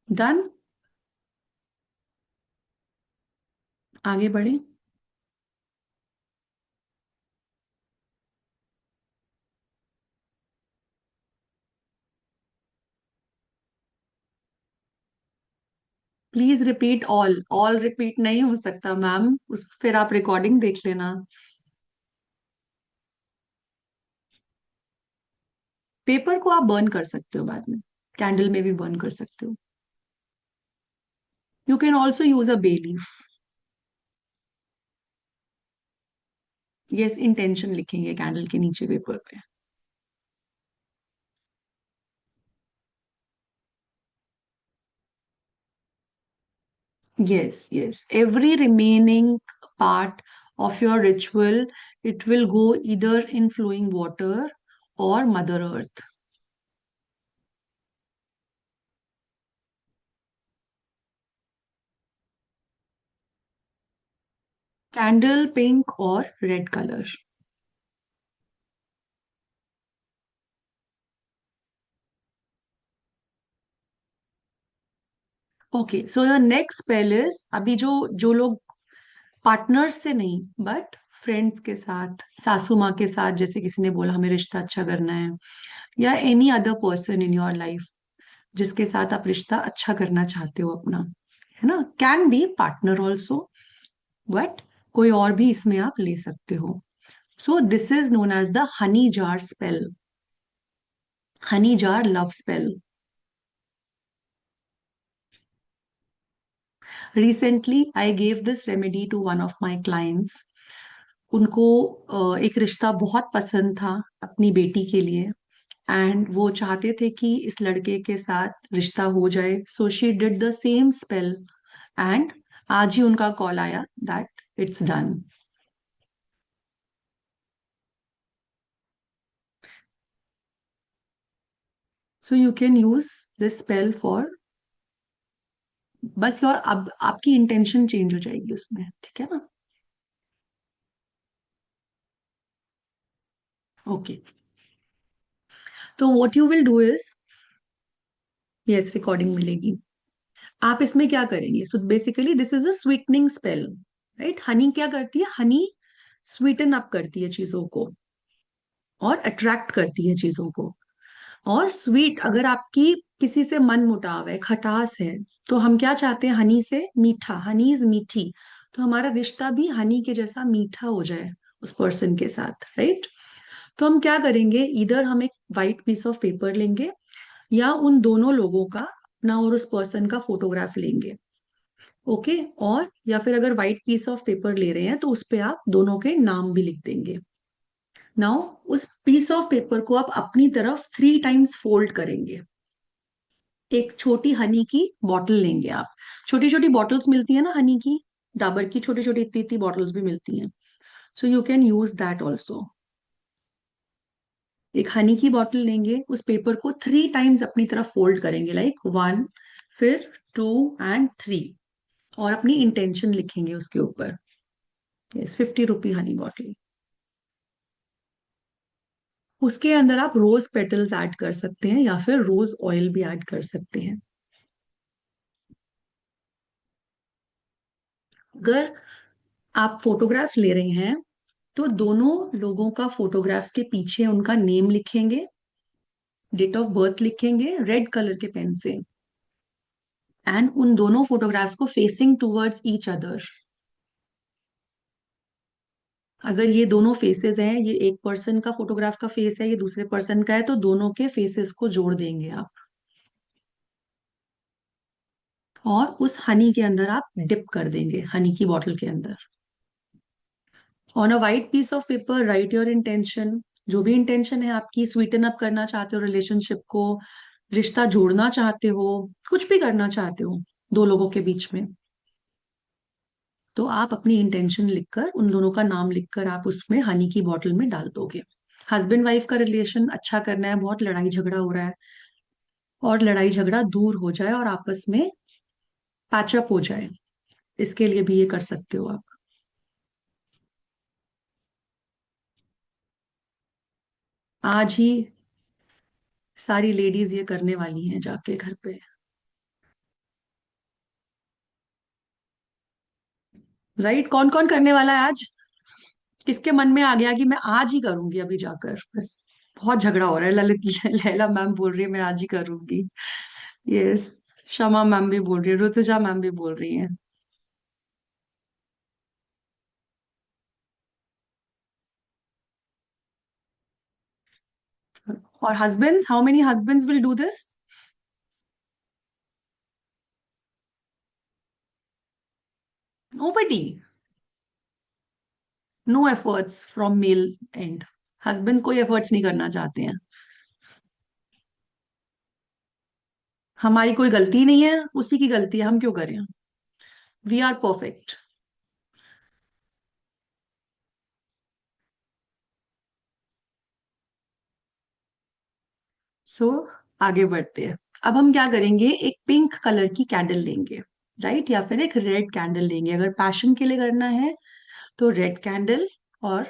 डन. आगे बढ़े. Please repeat all. All repeat नहीं हो सकता मैम, उस फिर आप रिकॉर्डिंग देख लेना. पेपर को आप बर्न कर सकते हो बाद में, कैंडल में भी बर्न कर सकते हो. You can also use a bay leaf. Yes, intention लिखेंगे कैंडल के नीचे पेपर पे. Yes, yes. Every remaining part of your ritual, it will go either in flowing water or Mother Earth. Candle, pink or red color. Okay, so the next spell is, अभी जो लोग पार्टनर्स से नहीं बट फ्रेंड्स के साथ, सासू माँ के साथ, जैसे किसी ने बोला हमें रिश्ता अच्छा करना है, या any other person in your life जिसके साथ आप रिश्ता अच्छा करना चाहते हो अपना, है ना, can be partner also, but कोई और भी इसमें आप ले सकते हो. So this is known as the honey jar spell, honey jar love spell. Recently I gave this remedy to one of my clients. उनको एक रिश्ता बहुत पसंद था अपनी बेटी के लिए, एंड वो चाहते थे कि इस लड़के के साथ रिश्ता हो जाए. So she did the same spell, and आज ही उनका कॉल आया that it's done. So you can use this spell for, बस योर, अब आपकी इंटेंशन चेंज हो जाएगी उसमें, ठीक है ना. ओके. तो what you will do is, yes, recording मिलेगी। आप इसमें क्या करेंगे, so basically this is a sweetening spell, right. Honey क्या करती है, हनी स्वीटन अप करती है चीजों को और अट्रैक्ट करती है चीजों को। और स्वीट, अगर आपकी किसी से मन मुटाव है, खटास है, तो हम क्या चाहते हैं, हनी से मीठा, हनी इज मीठी, तो हमारा रिश्ता भी हनी के जैसा मीठा हो जाए उस पर्सन के साथ, राइट। तो हम क्या करेंगे, इधर हम एक वाइट पीस ऑफ पेपर लेंगे, या उन दोनों लोगों का, अपना और उस पर्सन का फोटोग्राफ लेंगे। ओके, और या फिर अगर व्हाइट पीस ऑफ पेपर ले रहे हैं तो उस पे आप दोनों के नाम भी लिख देंगे। नाउ उस पीस ऑफ पेपर को आप अपनी तरफ 3 टाइम्स फोल्ड करेंगे। एक छोटी हनी की बॉटल लेंगे आप, छोटी छोटी बॉटल्स मिलती है ना हनी की, डाबर की छोटी छोटी इतनी इतनी बॉटल्स भी मिलती हैं, सो you can use that also. एक हनी की बॉटल लेंगे, उस पेपर को 3 टाइम्स अपनी तरफ फोल्ड करेंगे, लाइक 1, फिर 2 एंड 3, और अपनी इंटेंशन लिखेंगे उसके ऊपर। यस, 50 रुपी हनी बॉटल। उसके अंदर आप रोज पेटल्स ऐड कर सकते हैं या फिर रोज ऑयल भी ऐड कर सकते हैं। अगर आप फोटोग्राफ ले रहे हैं तो दोनों लोगों का फोटोग्राफ्स के पीछे उनका नेम लिखेंगे, डेट ऑफ बर्थ लिखेंगे रेड कलर के पेन से, एंड उन दोनों फोटोग्राफ्स को फेसिंग टूवर्ड्स ईच अदर। अगर ये दोनों फेसेस हैं, ये एक पर्सन का फोटोग्राफ का फेस है, ये दूसरे पर्सन का है, तो दोनों के फेसेस को जोड़ देंगे आप, और उस हनी के अंदर आप डिप कर देंगे, हनी की बॉटल के अंदर। On a white piece of paper write your intention, जो भी इंटेंशन है आपकी, स्वीटन अप करना चाहते हो रिलेशनशिप को, रिश्ता जोड़ना चाहते हो, कुछ भी करना चाहते हो दो लोगों के बीच में, तो आप अपनी इंटेंशन लिखकर, उन दोनों का नाम लिखकर आप उसमें हनी की बॉटल में डाल दोगे। हस्बैंड वाइफ का रिलेशन अच्छा करना है, बहुत लड़ाई झगड़ा हो रहा है, और लड़ाई झगड़ा दूर हो जाए और आपस में पैचअप हो जाए, इसके लिए भी ये कर सकते हो आप। आज ही सारी लेडीज ये करने वाली हैं जाके घर पे। राइट, कौन कौन करने वाला है आज, किसके मन में आ गया कि मैं आज ही करूंगी अभी जाकर बस। बहुत झगड़ा हो रहा है, ललित लैला मैम बोल रही है मैं आज ही करूंगी। यस, शमा मैम भी बोल रही है, ऋतुजा मैम भी बोल रही है। और husbands, how many husbands will do this? Nobody, no efforts from male end. Husbands कोई एफर्ट्स नहीं करना चाहते हैं। हमारी कोई गलती नहीं है, उसी की गलती है, हम क्यों करें, वी आर परफेक्ट। सो आगे बढ़ते हैं। अब हम क्या करेंगे, एक पिंक कलर की कैंडल लेंगे, राइट, या फिर एक रेड कैंडल लेंगे। अगर पैशन के लिए करना है तो रेड कैंडल, और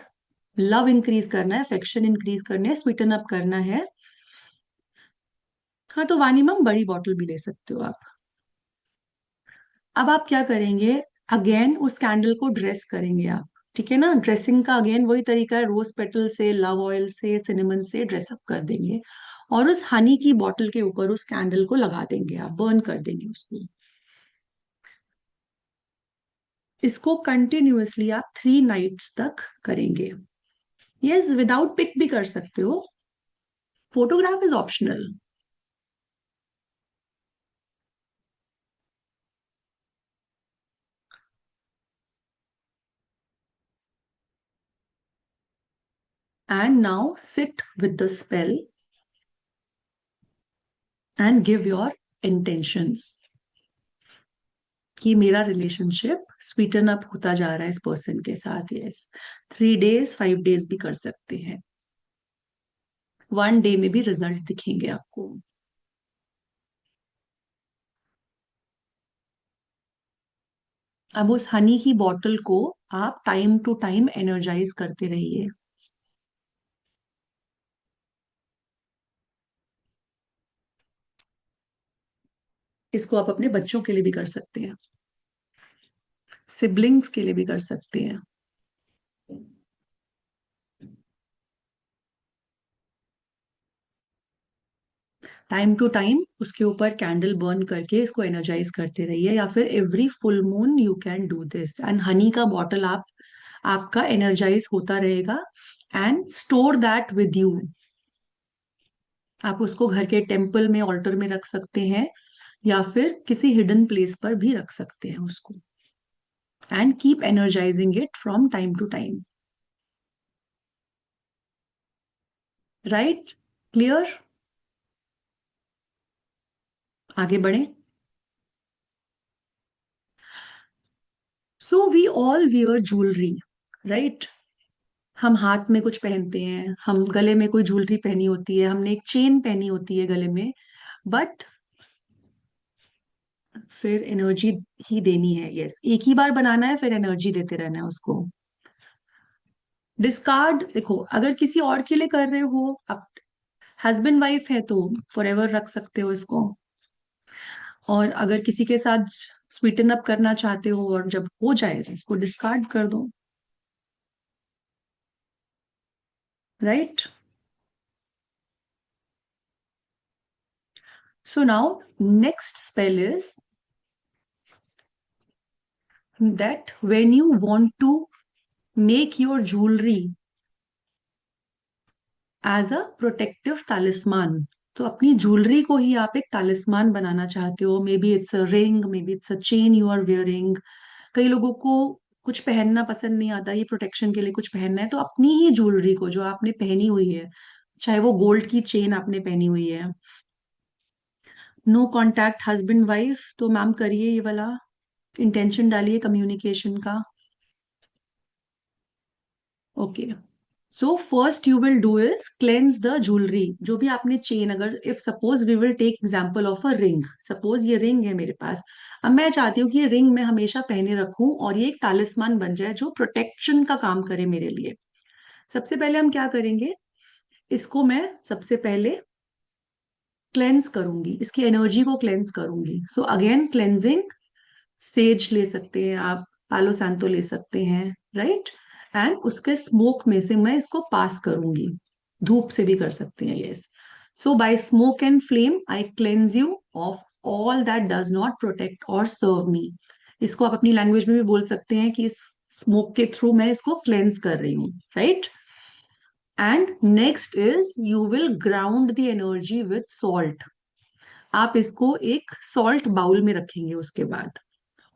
लव इंक्रीज करना है, अफेक्शन इंक्रीज करना है, स्वीटन अप करना है, हाँ, तो वानी मैम बड़ी बॉटल भी ले सकते हो आप। अब आप क्या करेंगे, अगेन उस कैंडल को ड्रेस करेंगे आप, ठीक है ना। ड्रेसिंग का अगेन वही तरीका है, रोज पेटल से, लव ऑयल से, सिनेमन से ड्रेसअप कर देंगे, और उस हनी की बॉटल के ऊपर उस कैंडल को लगा देंगे, आप बर्न कर देंगे उसको। इसको कंटिन्यूअसली आप 3 नाइट्स तक करेंगे। यस, विदाउट पिक भी कर सकते हो, photograph is optional. And now sit with the spell and give your intentions, कि मेरा रिलेशनशिप स्वीटन अप होता जा रहा है इस पर्सन के साथ। यस, 3 डेज 5 डेज भी कर सकते हैं, 1 डे में भी रिजल्ट दिखेंगे आपको। अब उस हनी की बॉटल को आप टाइम टू टाइम एनर्जाइज करते रहिए। इसको आप अपने बच्चों के लिए भी कर सकते हैं, सिबलिंग्स के लिए भी कर सकते हैं। टाइम टू टाइम उसके ऊपर कैंडल बर्न करके इसको एनर्जाइज करते रहिए, या फिर every full moon you can do this. And honey का बॉटल आप आपका एनर्जाइज होता रहेगा, and store that with you. आप उसको घर के टेम्पल में, ऑल्टर में रख सकते हैं, या फिर किसी हिडन प्लेस पर भी रख सकते हैं उसको, and keep energizing it from time to time. Right? Clear? आगे बढ़े। So we all wear jewellery, right? हम हाथ में कुछ पहनते हैं, हम गले में कोई ज्वेलरी पहनी होती है, हमने एक चेन पहनी होती है गले में, बट फिर एनर्जी ही देनी है। यस, एक ही बार बनाना है, फिर एनर्जी देते रहना है उसको। डिस्कार्ड, देखो, अगर किसी और के लिए कर रहे हो, अब हस्बैंड वाइफ है तो फॉर एवर रख सकते हो इसको। और अगर किसी के साथ स्वीटन अप करना चाहते हो और जब हो जाए तो इसको डिस्कार्ड कर दो। Right? So now next spell is that when you want to make your jewelry as a protective talisman, तो अपनी ज्वेलरी को ही आप एक तालिस्मान बनाना चाहते हो, maybe it's a ring, maybe it's a chain you are wearing. कई लोगों को कुछ पहनना पसंद नहीं आता, ये प्रोटेक्शन के लिए कुछ पहनना है, तो अपनी ही ज्वेलरी को जो आपने पहनी हुई है, चाहे वो गोल्ड की चेन आपने पहनी हुई है, नो कॉन्टैक्ट हस्बैंड वाइफ, तो मैम करिए ये वाला, इंटेंशन डालिए कम्युनिकेशन का। Okay. So first you will do is cleanse the jewellery, जो भी आपने चेन, अगर if suppose we will take example of a ring, suppose ये रिंग है मेरे पास, अब मैं चाहती हूँ कि ये रिंग मैं हमेशा पहने रखूं और ये एक तालिस्मान बन जाए जो प्रोटेक्शन का काम करे मेरे लिए। सबसे पहले हम क्या करेंगे, इसको मैं सबसे पहले क्लेंस करूंगी, इसकी एनर्जी को क्लेंस करूंगी। सो अगेन क्लेंजिंग, सेज ले सकते हैं आप, पालो सैंतो ले सकते हैं, राइट? एंड उसके स्मोक में से मैं इसको पास करूंगी, धूप से भी कर सकते हैं, yes. So by smoke and flame I cleanse you of all that does not protect or serve मी। इसको आप अपनी लैंग्वेज में भी बोल सकते हैं कि इस स्मोक के थ्रू मैं इसको क्लेंस कर रही हूँ, right? And next is you will ground the energy with salt. आप इसको एक सॉल्ट बाउल में रखेंगे उसके बाद,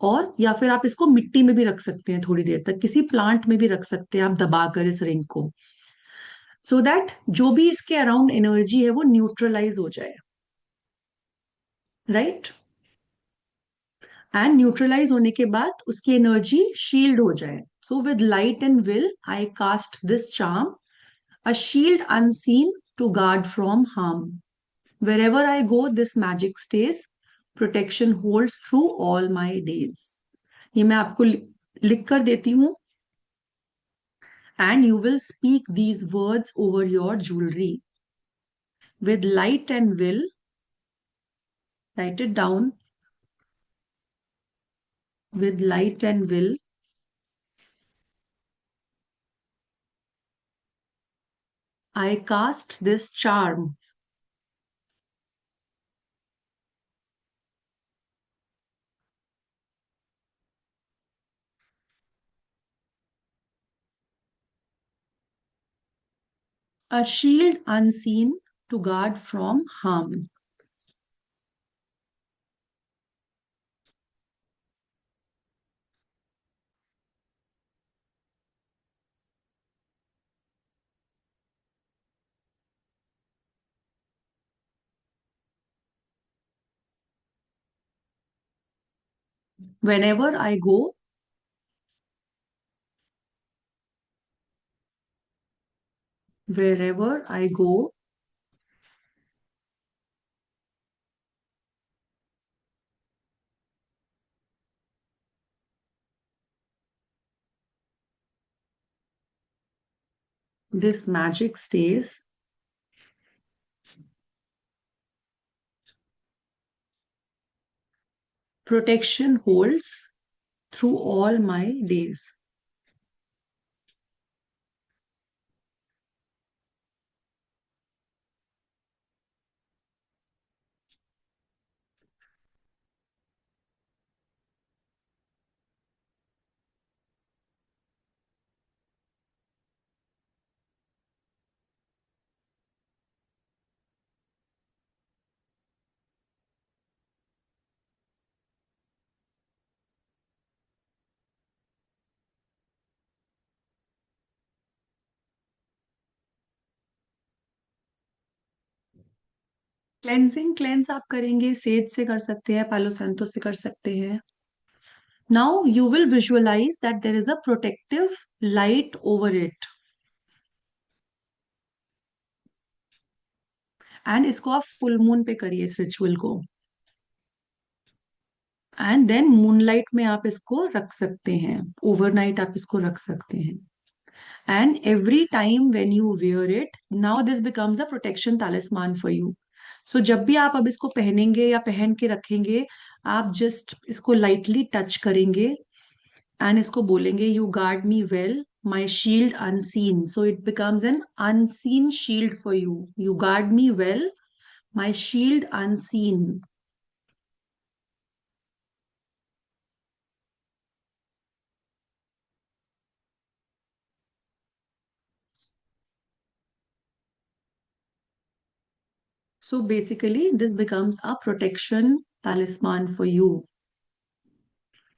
और या फिर आप इसको मिट्टी में भी रख सकते हैं थोड़ी देर तक, किसी प्लांट में भी रख सकते हैं आप दबाकर इस रिंग को, सो दैट जो भी इसके अराउंड एनर्जी है वो न्यूट्रलाइज हो जाए, राइट? एंड न्यूट्रलाइज होने के बाद उसकी एनर्जी शील्ड हो जाए। So with light and will I cast this charm, a shield unseen to guard from harm, wherever I go this magic stays, protection holds through all my days। ये मैं आपको लिख कर देती हूँ, and you will speak these words over your jewelry with light and will, write it down, with light and will I cast this charm, a shield unseen to guard from harm। whenever I go wherever I go, this magic stays, protection holds through all my days. Cleansing cleanse आप करेंगे, सेज से कर सकते हैं, पालो सांतो से कर सकते हैं। Now you will visualize that there is a protective light over it, and इसको आप फुल मून पे करिए इस रिचुअल को। एंड देन मूनलाइट में आप इसको रख सकते हैं, ओवरनाइट आप इसको रख सकते हैं। And every time when you wear it, now this becomes a protection talisman for you. So जब भी आप अब इसको पहनेंगे या पहन के रखेंगे, आप जस्ट इसको लाइटली टच करेंगे एंड इसको बोलेंगे, you guard me well, my shield unseen. So it becomes an unseen shield for you guard me well, my shield unseen. So basically, this becomes a protection talisman for you.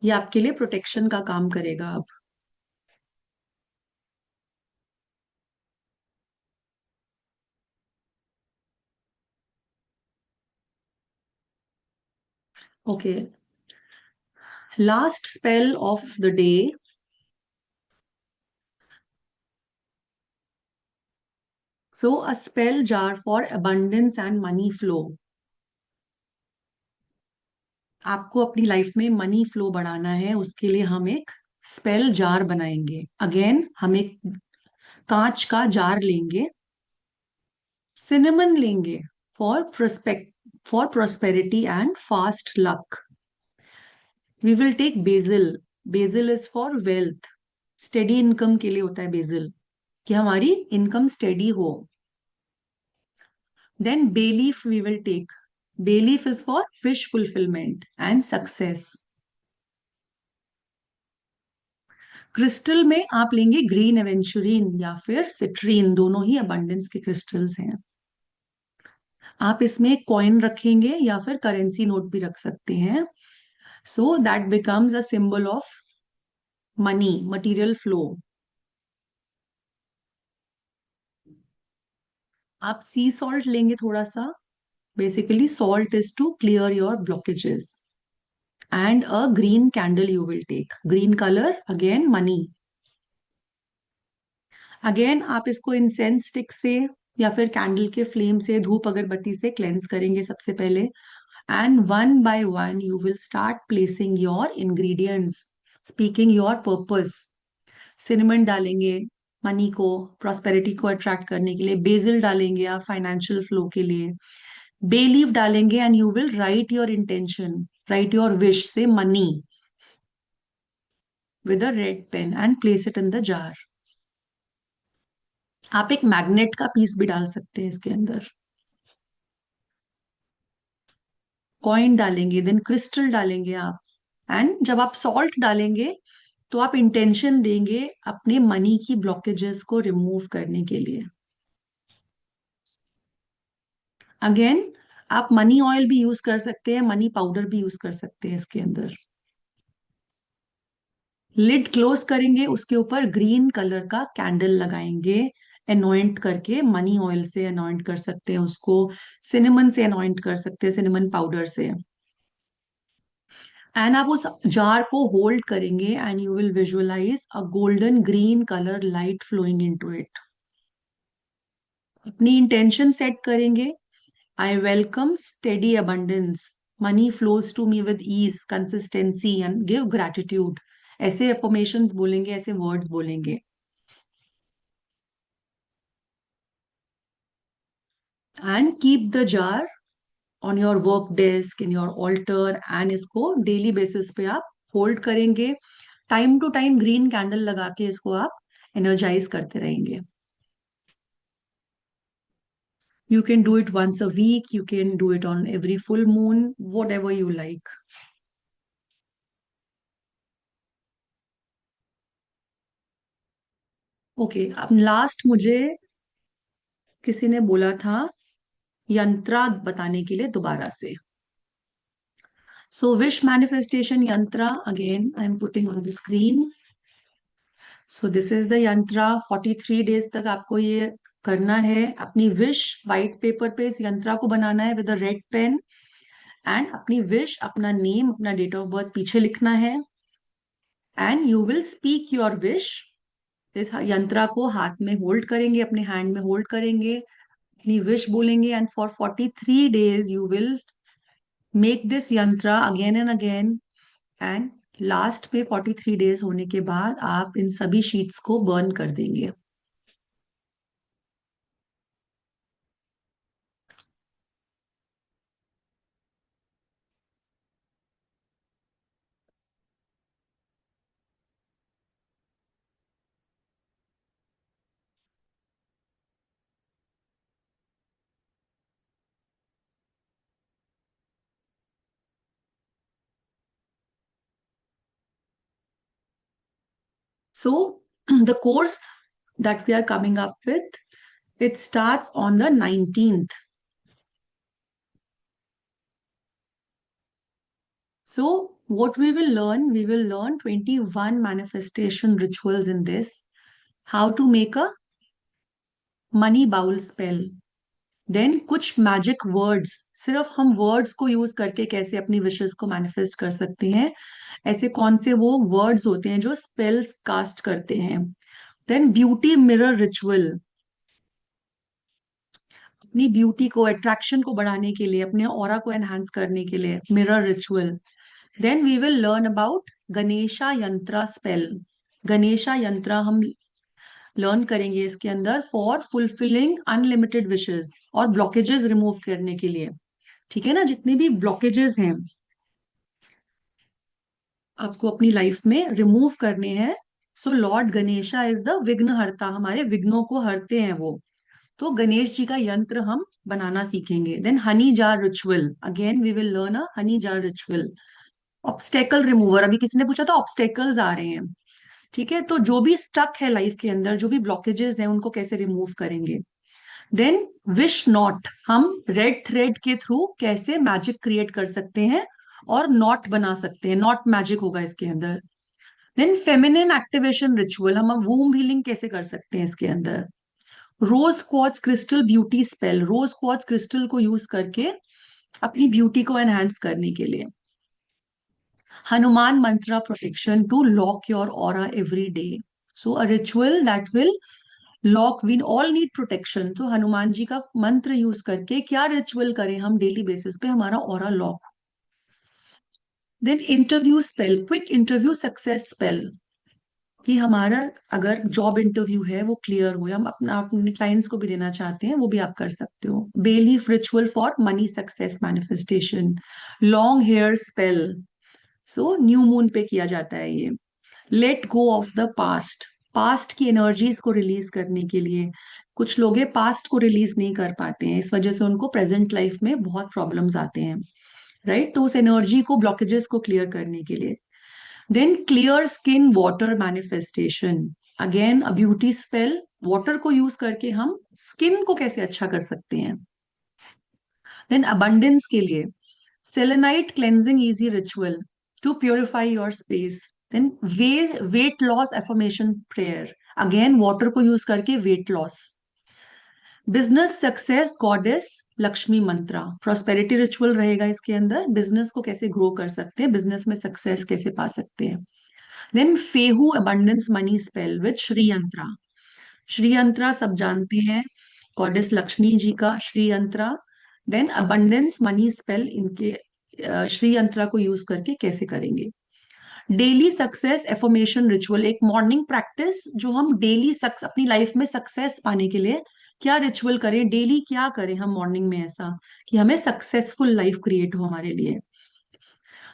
ये आपके लिए प्रोटेक्शन का काम करेगा अब। Okay, last spell of the day. So a spell jar for abundance and money flow. आपको अपनी लाइफ में मनी फ्लो बढ़ाना है, उसके लिए हम एक स्पेल जार बनाएंगे। अगेन हम एक कांच का जार लेंगे, सिनेमन लेंगे for prospect for prosperity and fast luck. We will take basil. Basil is for wealth, steady income के लिए होता है बेजिल, कि हमारी इनकम स्टेडी हो। Then bay leaf we will take. Bay leaf is for wish fulfilment and success. Crystal में आप लेंगे ग्रीन एवेंचुरीन या फिर सिट्रीन, दोनों ही अबंडेंस के क्रिस्टल्स हैं। आप इसमें कॉइन रखेंगे या फिर करेंसी नोट भी रख सकते हैं। So that becomes a symbol of money, material flow. आप सी सॉल्ट लेंगे थोड़ा सा। Basically salt is to clear your blockages. And a green candle you will take, green colour again money. Again आप इसको इंसेंस स्टिक से या फिर कैंडल के फ्लेम से, धूप अगरबत्ती से क्लेंस करेंगे सबसे पहले। And one by one you will start placing your ingredients, speaking your purpose. Cinnamon डालेंगे मनी को, प्रॉस्पेरिटी को अट्रैक्ट करने के लिए। बेसिल डालेंगे आप फाइनेंशियल फ्लो के लिए। बे लीफ डालेंगे and you will right your intention, right your wish से money with a red pen and place it in the jar. आप एक मैग्नेट का पीस भी डाल सकते हैं इसके अंदर। कॉइन डालेंगे, देन क्रिस्टल डालेंगे आप। एंड जब आप सॉल्ट डालेंगे तो आप इंटेंशन देंगे अपने मनी की ब्लॉकेजेस को रिमूव करने के लिए। अगेन आप मनी ऑयल भी यूज कर सकते हैं, मनी पाउडर भी यूज कर सकते हैं इसके अंदर। लिड क्लोज करेंगे, उसके ऊपर ग्रीन कलर का कैंडल लगाएंगे, अनॉइंट करके। मनी ऑयल से अनॉइंट कर सकते हैं उसको, सिनेमन से अनॉइंट कर सकते हैं, सिनेमन पाउडर से। एंड आप उस जार को होल्ड करेंगे and you will visualize a golden green colour light flowing into it. अपनी इंटेंशन सेट करेंगे, I welcome steady abundance, money flows to me with ease, consistency and give gratitude. ऐसे अफर्मेशंस बोलेंगे, ऐसे वर्ड्स बोलेंगे। And keep the jar on your work desk, in your altar, and इसको डेली बेसिस पे आप होल्ड करेंगे। Time to time green candle लगा के इसको आप एनर्जाइज करते रहेंगे। You can do it once a week, you can do it on every full moon, whatever you like. Okay, अब लास्ट मुझे किसी ने बोला था यंत्रा बताने के लिए दोबारा से। सो विश मैनिफेस्टेशन यंत्रा, again I am putting on the screen. So this is the यंत्रा। 43 डेज तक आपको ये करना है। अपनी विश वाइट पेपर पे इस यंत्रा को बनाना है with a red pen, and अपनी विश, अपना नेम, अपना डेट ऑफ बर्थ पीछे लिखना है, and you will speak your wish. इस यंत्रा को हाथ में होल्ड करेंगे, अपने हैंड में होल्ड करेंगे, अपनी विश बोलेंगे, and for 43 days you will make this yantra again and again. And last में 43 डेज होने के बाद आप इन सभी शीट्स को बर्न कर देंगे। So the course that we are coming up with, it starts on the 19th. So what we will learn 21 manifestation rituals in this. How to make a money bowl spell, then कुछ मैजिक वर्ड्स, सिर्फ हम वर्ड्स को यूज करके कैसे अपनी विशेस को मैनिफेस्ट कर सकते हैं, ऐसे कौन से वो वर्ड्स होते हैं जो स्पेल्स कास्ट करते हैं। देन ब्यूटी मिरर रिचुअल, अपनी ब्यूटी को, अट्रैक्शन को बढ़ाने के लिए, अपने ऑरा को एनहांस करने के लिए mirror ritual. Then we will learn about Ganesha yantra spell. Ganesha yantra हम लर्न करेंगे इसके अंदर फॉर फुलफिलिंग अनलिमिटेड विशेस और ब्लॉकेजेस रिमूव करने के लिए। ठीक है ना, जितने भी ब्लॉकेजेस हैं आपको अपनी लाइफ में रिमूव करने हैं। सो लॉर्ड गणेशा इज द विघ्न हरता, हमारे विघ्नों को हरते हैं वो। तो गणेश जी का यंत्र हम बनाना सीखेंगे। Then honey jar ritual, again we will learn a honey jar ritual. Obstacle remover, अभी किसी ने पूछा था ऑब्स्टेकल्स आ रहे हैं। ठीक है, तो जो भी स्टक है लाइफ के अंदर, जो भी ब्लॉकेजेस हैं, उनको कैसे रिमूव करेंगे। देन विश नॉट, हम रेड थ्रेड के थ्रू कैसे मैजिक क्रिएट कर सकते हैं और नॉट बना सकते हैं, नॉट मैजिक होगा इसके अंदर। देन फेमिनिन एक्टिवेशन रिचुअल, हम वूम हीलिंग कैसे कर सकते हैं इसके अंदर। Rose quartz crystal beauty spell, rose quartz crystal को यूज करके अपनी ब्यूटी को एनहांस करने के लिए। Hanuman mantra protection to lock your aura every day. So a ritual that will lock, we all need protection, तो हनुमान जी का मंत्र यूज करके क्या रिचुअल करें हम डेली बेसिस पे हमारा aura lock. Then interview spell, quick interview success spell, कि हमारा अगर जॉब इंटरव्यू है वो क्लियर हो, या हम अपना अपने क्लाइंट्स को भी देना चाहते हैं, वो भी आप कर सकते हो। Bay leaf ritual for money success manifestation. Long hair spell, so new moon पे किया जाता है ये। Let go of the past, past की एनर्जीज को रिलीज करने के लिए। कुछ लोग पास्ट को रिलीज नहीं कर पाते हैं, इस वजह से उनको प्रेजेंट लाइफ में बहुत प्रॉब्लम्स आते हैं, राइट। तो उस एनर्जी को, ब्लॉकेजेस को क्लियर करने के लिए। Then clear skin water manifestation, again a beauty spell, water को यूज करके हम स्किन को कैसे अच्छा कर सकते हैं। देन अबंडेंस के लिए selenite cleansing easy ritual to purify your space. Then weight loss affirmation prayer, again water को यूज करके weight loss. Business success goddess Lakshmi mantra, prosperity ritual रहेगा इसके अंदर, बिजनेस को कैसे ग्रो कर सकते हैं, बिजनेस में सक्सेस कैसे पा सकते हैं। Then fehu abundance money spell with Shri yantra. Shri यंत्रा सब जानते हैं, गॉडेस लक्ष्मी जी का श्री यंत्रा। देन अबंडेंस मनी स्पेल इनके श्री यंत्रा को यूज करके कैसे करेंगे। डेली सक्सेस एफर्मेशन रिचुअल, एक मॉर्निंग प्रैक्टिस जो हम डेली सक्स अपनी लाइफ में सक्सेस पाने के लिए क्या रिचुअल करें डेली, क्या करें हम मॉर्निंग में ऐसा कि हमें सक्सेसफुल लाइफ क्रिएट हो हमारे लिए।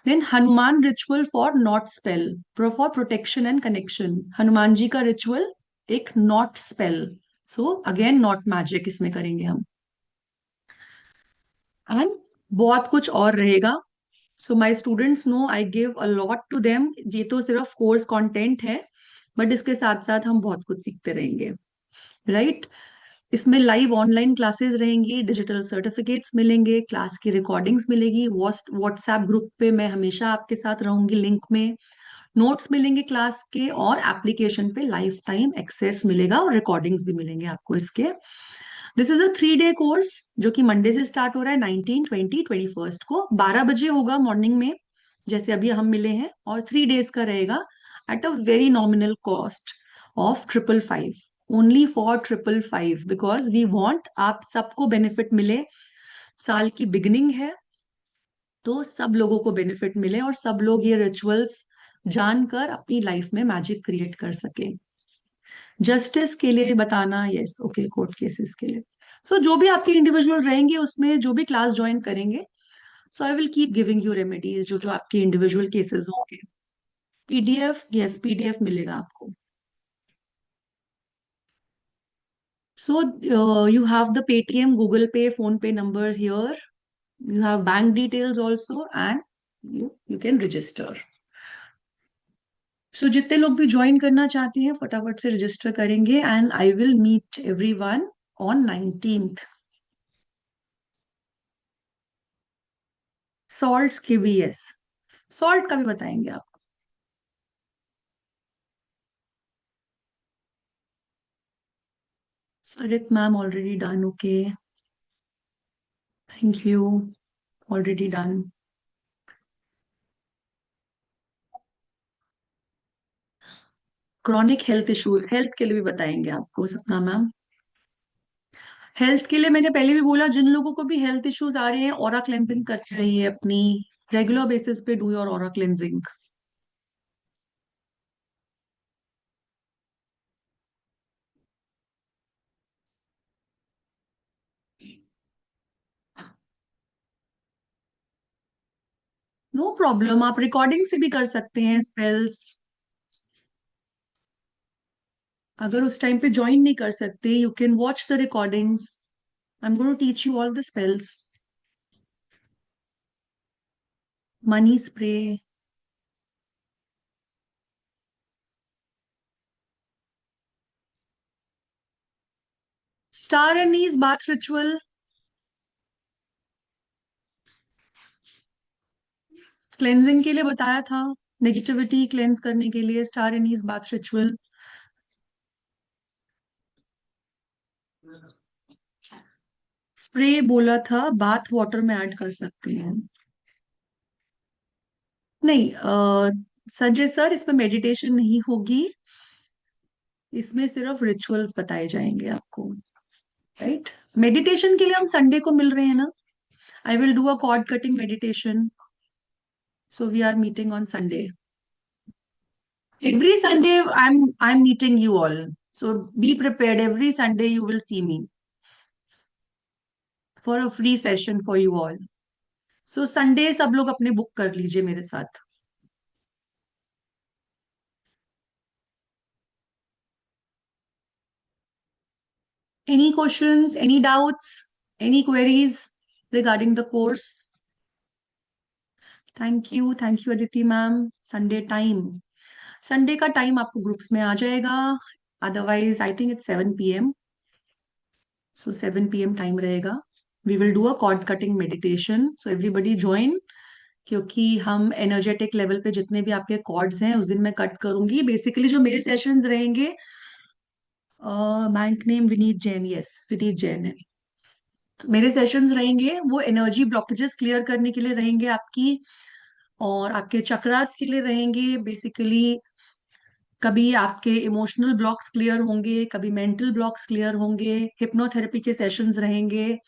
Then Hanuman ritual for knot spell, for protection and connection. Hanuman ji का रिचुअल एक knot spell, so again knot magic इसमें करेंगे हम। एंड बहुत कुछ और रहेगा। So my students know I give a lot to them. ये तो सिर्फ कोर्स कंटेंट है, बट इसके साथ साथ हम बहुत कुछ सीखते रहेंगे, राइट। इसमें लाइव ऑनलाइन क्लासेस रहेंगी, डिजिटल सर्टिफिकेट्स मिलेंगे, क्लास की रिकॉर्डिंग्स मिलेगी, व्हाट्सएप ग्रुप पे मैं हमेशा आपके साथ रहूंगी लिंक में, नोट्स मिलेंगे क्लास के, और एप्लीकेशन पे लाइफ टाइम एक्सेस मिलेगा और रिकॉर्डिंग्स भी मिलेंगे आपको इसके। This is a 3 day course जो कि मंडे से स्टार्ट हो रहा है, 19, 20, 21 को 12 बजे होगा मॉर्निंग में, जैसे अभी हम मिले हैं, और 3 डेज का रहेगा at a very nominal cost of 555, only for 555, because we want आप सबको बेनिफिट मिले। साल की बिगिनिंग है, तो सब लोगों को बेनिफिट मिले और सब लोग ये रिचुअल्स जानकर अपनी लाइफ में मैजिक क्रिएट कर सके। जस्टिस के लिए बताना, यस ओके, कोर्ट केसेस के लिए। सो जो भी आपके इंडिविजुअल रहेंगे उसमें जो भी क्लास ज्वाइन करेंगे, so I will keep giving you remedies जो जो आपके इंडिविजुअल केसेस होंगे। पीडीएफ, यस पीडीएफ मिलेगा आपको। So you have the Paytm, Google Pay, PhonePe number here, you have bank details also, and you can register. So जितने लोग भी ज्वाइन करना चाहते हैं फटाफट से रजिस्टर करेंगे, and I will meet everyone on 19th। Salts के भी, यस सॉल्ट का भी बताएंगे आप। Sarit ma'am already done, okay, thank you, already done. Chronic health issues, health के लिए भी बताएंगे आपको सपना मैम। हेल्थ के लिए मैंने पहले भी बोला, जिन लोगों को भी हेल्थ इश्यूज आ रहे हैं ऑरा क्लेंजिंग करते रहिए अपनी, रेगुलर बेसिस पे do your aura cleansing. No problem, आप रिकॉर्डिंग से भी कर सकते हैं स्पेल्स। अगर उस टाइम पे ज्वाइन नहीं कर सकते, you can watch the recordings, I am going to teach you all the spells. Money spray, star anise bath ritual, cleansing के लिए बताया था, नेगेटिविटी क्लेंस करने के लिए star anise bath ritual. Spray बोला था बाथ वाटर में ऐड कर सकते हैं। नहीं संजय सर, इसमें मेडिटेशन नहीं होगी, इसमें सिर्फ रिचुअल्स बताए जाएंगे आपको, राइट। मेडिटेशन के लिए हम संडे को मिल रहे हैं ना, I will do a cord cutting meditation, so we are meeting on Sunday. Every Sunday, I'm meeting you all. So be prepared. Every Sunday you will see me for a free session for you all. So Sunday सब लोग अपने बुक कर लीजिए मेरे साथ। Any questions, any doubts, any queries regarding the course? Thank you Aditi ma'am. Sunday time, Sunday का टाइम आपको ग्रुप्स में आ जाएगा, otherwise I think it's 7 p.m. So 7 p.m. Time रहेगा। We will do a cord cutting meditation, so everybody join, क्योंकि हम एनर्जेटिक लेवल पे जितने भी आपके कॉर्ड्स हैं उस दिन मैं कट करूंगी। बेसिकली जो मेरे सेशंस रहेंगे, bank name Vineet Jain, yes Vineet Jain है, तो मेरे सेशंस रहेंगे वो एनर्जी ब्लॉकेजेस क्लियर करने के लिए रहेंगे आपकी, और आपके चक्रास के लिए रहेंगे बेसिकली। कभी आपके इमोशनल ब्लॉक्स क्लियर होंगे, कभी मेंटल ब्लॉक्स क्लियर होंगे, हिप्नोथेरेपी के सेशंस रहेंगे।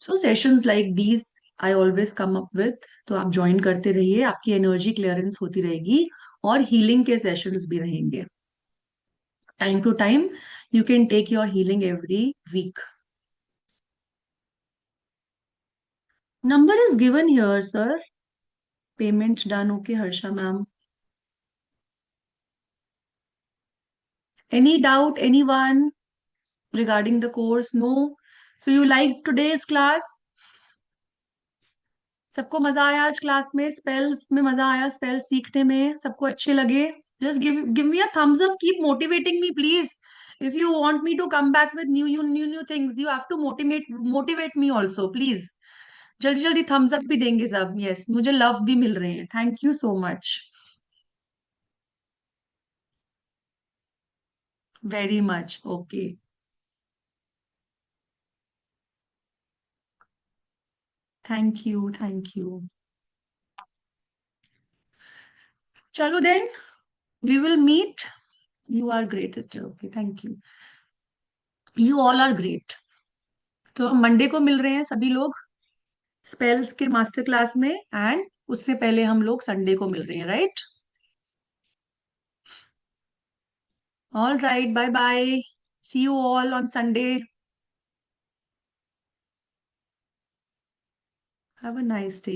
So sessions like these I always come up with, तो आप ज्वाइन करते रहिए, आपकी एनर्जी क्लियरेंस होती रहेगी, और हीलिंग के सेशंस भी रहेंगे time to time. You can take your healing every week. Number is given here, sir. Payment done. Okay, Harsha ma'am. Any doubt, anyone regarding the course? No. So you like today's class? सबको मजा आया आज क्लास में? स्पेल्स में मजा आया? स्पेल सीखने में सबको अच्छे लगे? Just give me a thumbs up, keep motivating me please. If you want me to come back with new things, you have to motivate me also please. जल्दी जल्दी थम्स अप भी देंगे सब. यस, मुझे लव भी मिल रहे हैं. Thank you so much. Very much. Okay. Thank you, thank you. चलो then, we will meet. You are great sister. Okay, thank you. You all are great. तो हम मंडे को मिल रहे हैं सभी लोग स्पेल्स के मास्टर क्लास में, एंड उससे पहले हम लोग संडे को मिल रहे हैं, right? All right, bye bye. See you all on Sunday. Have a nice day.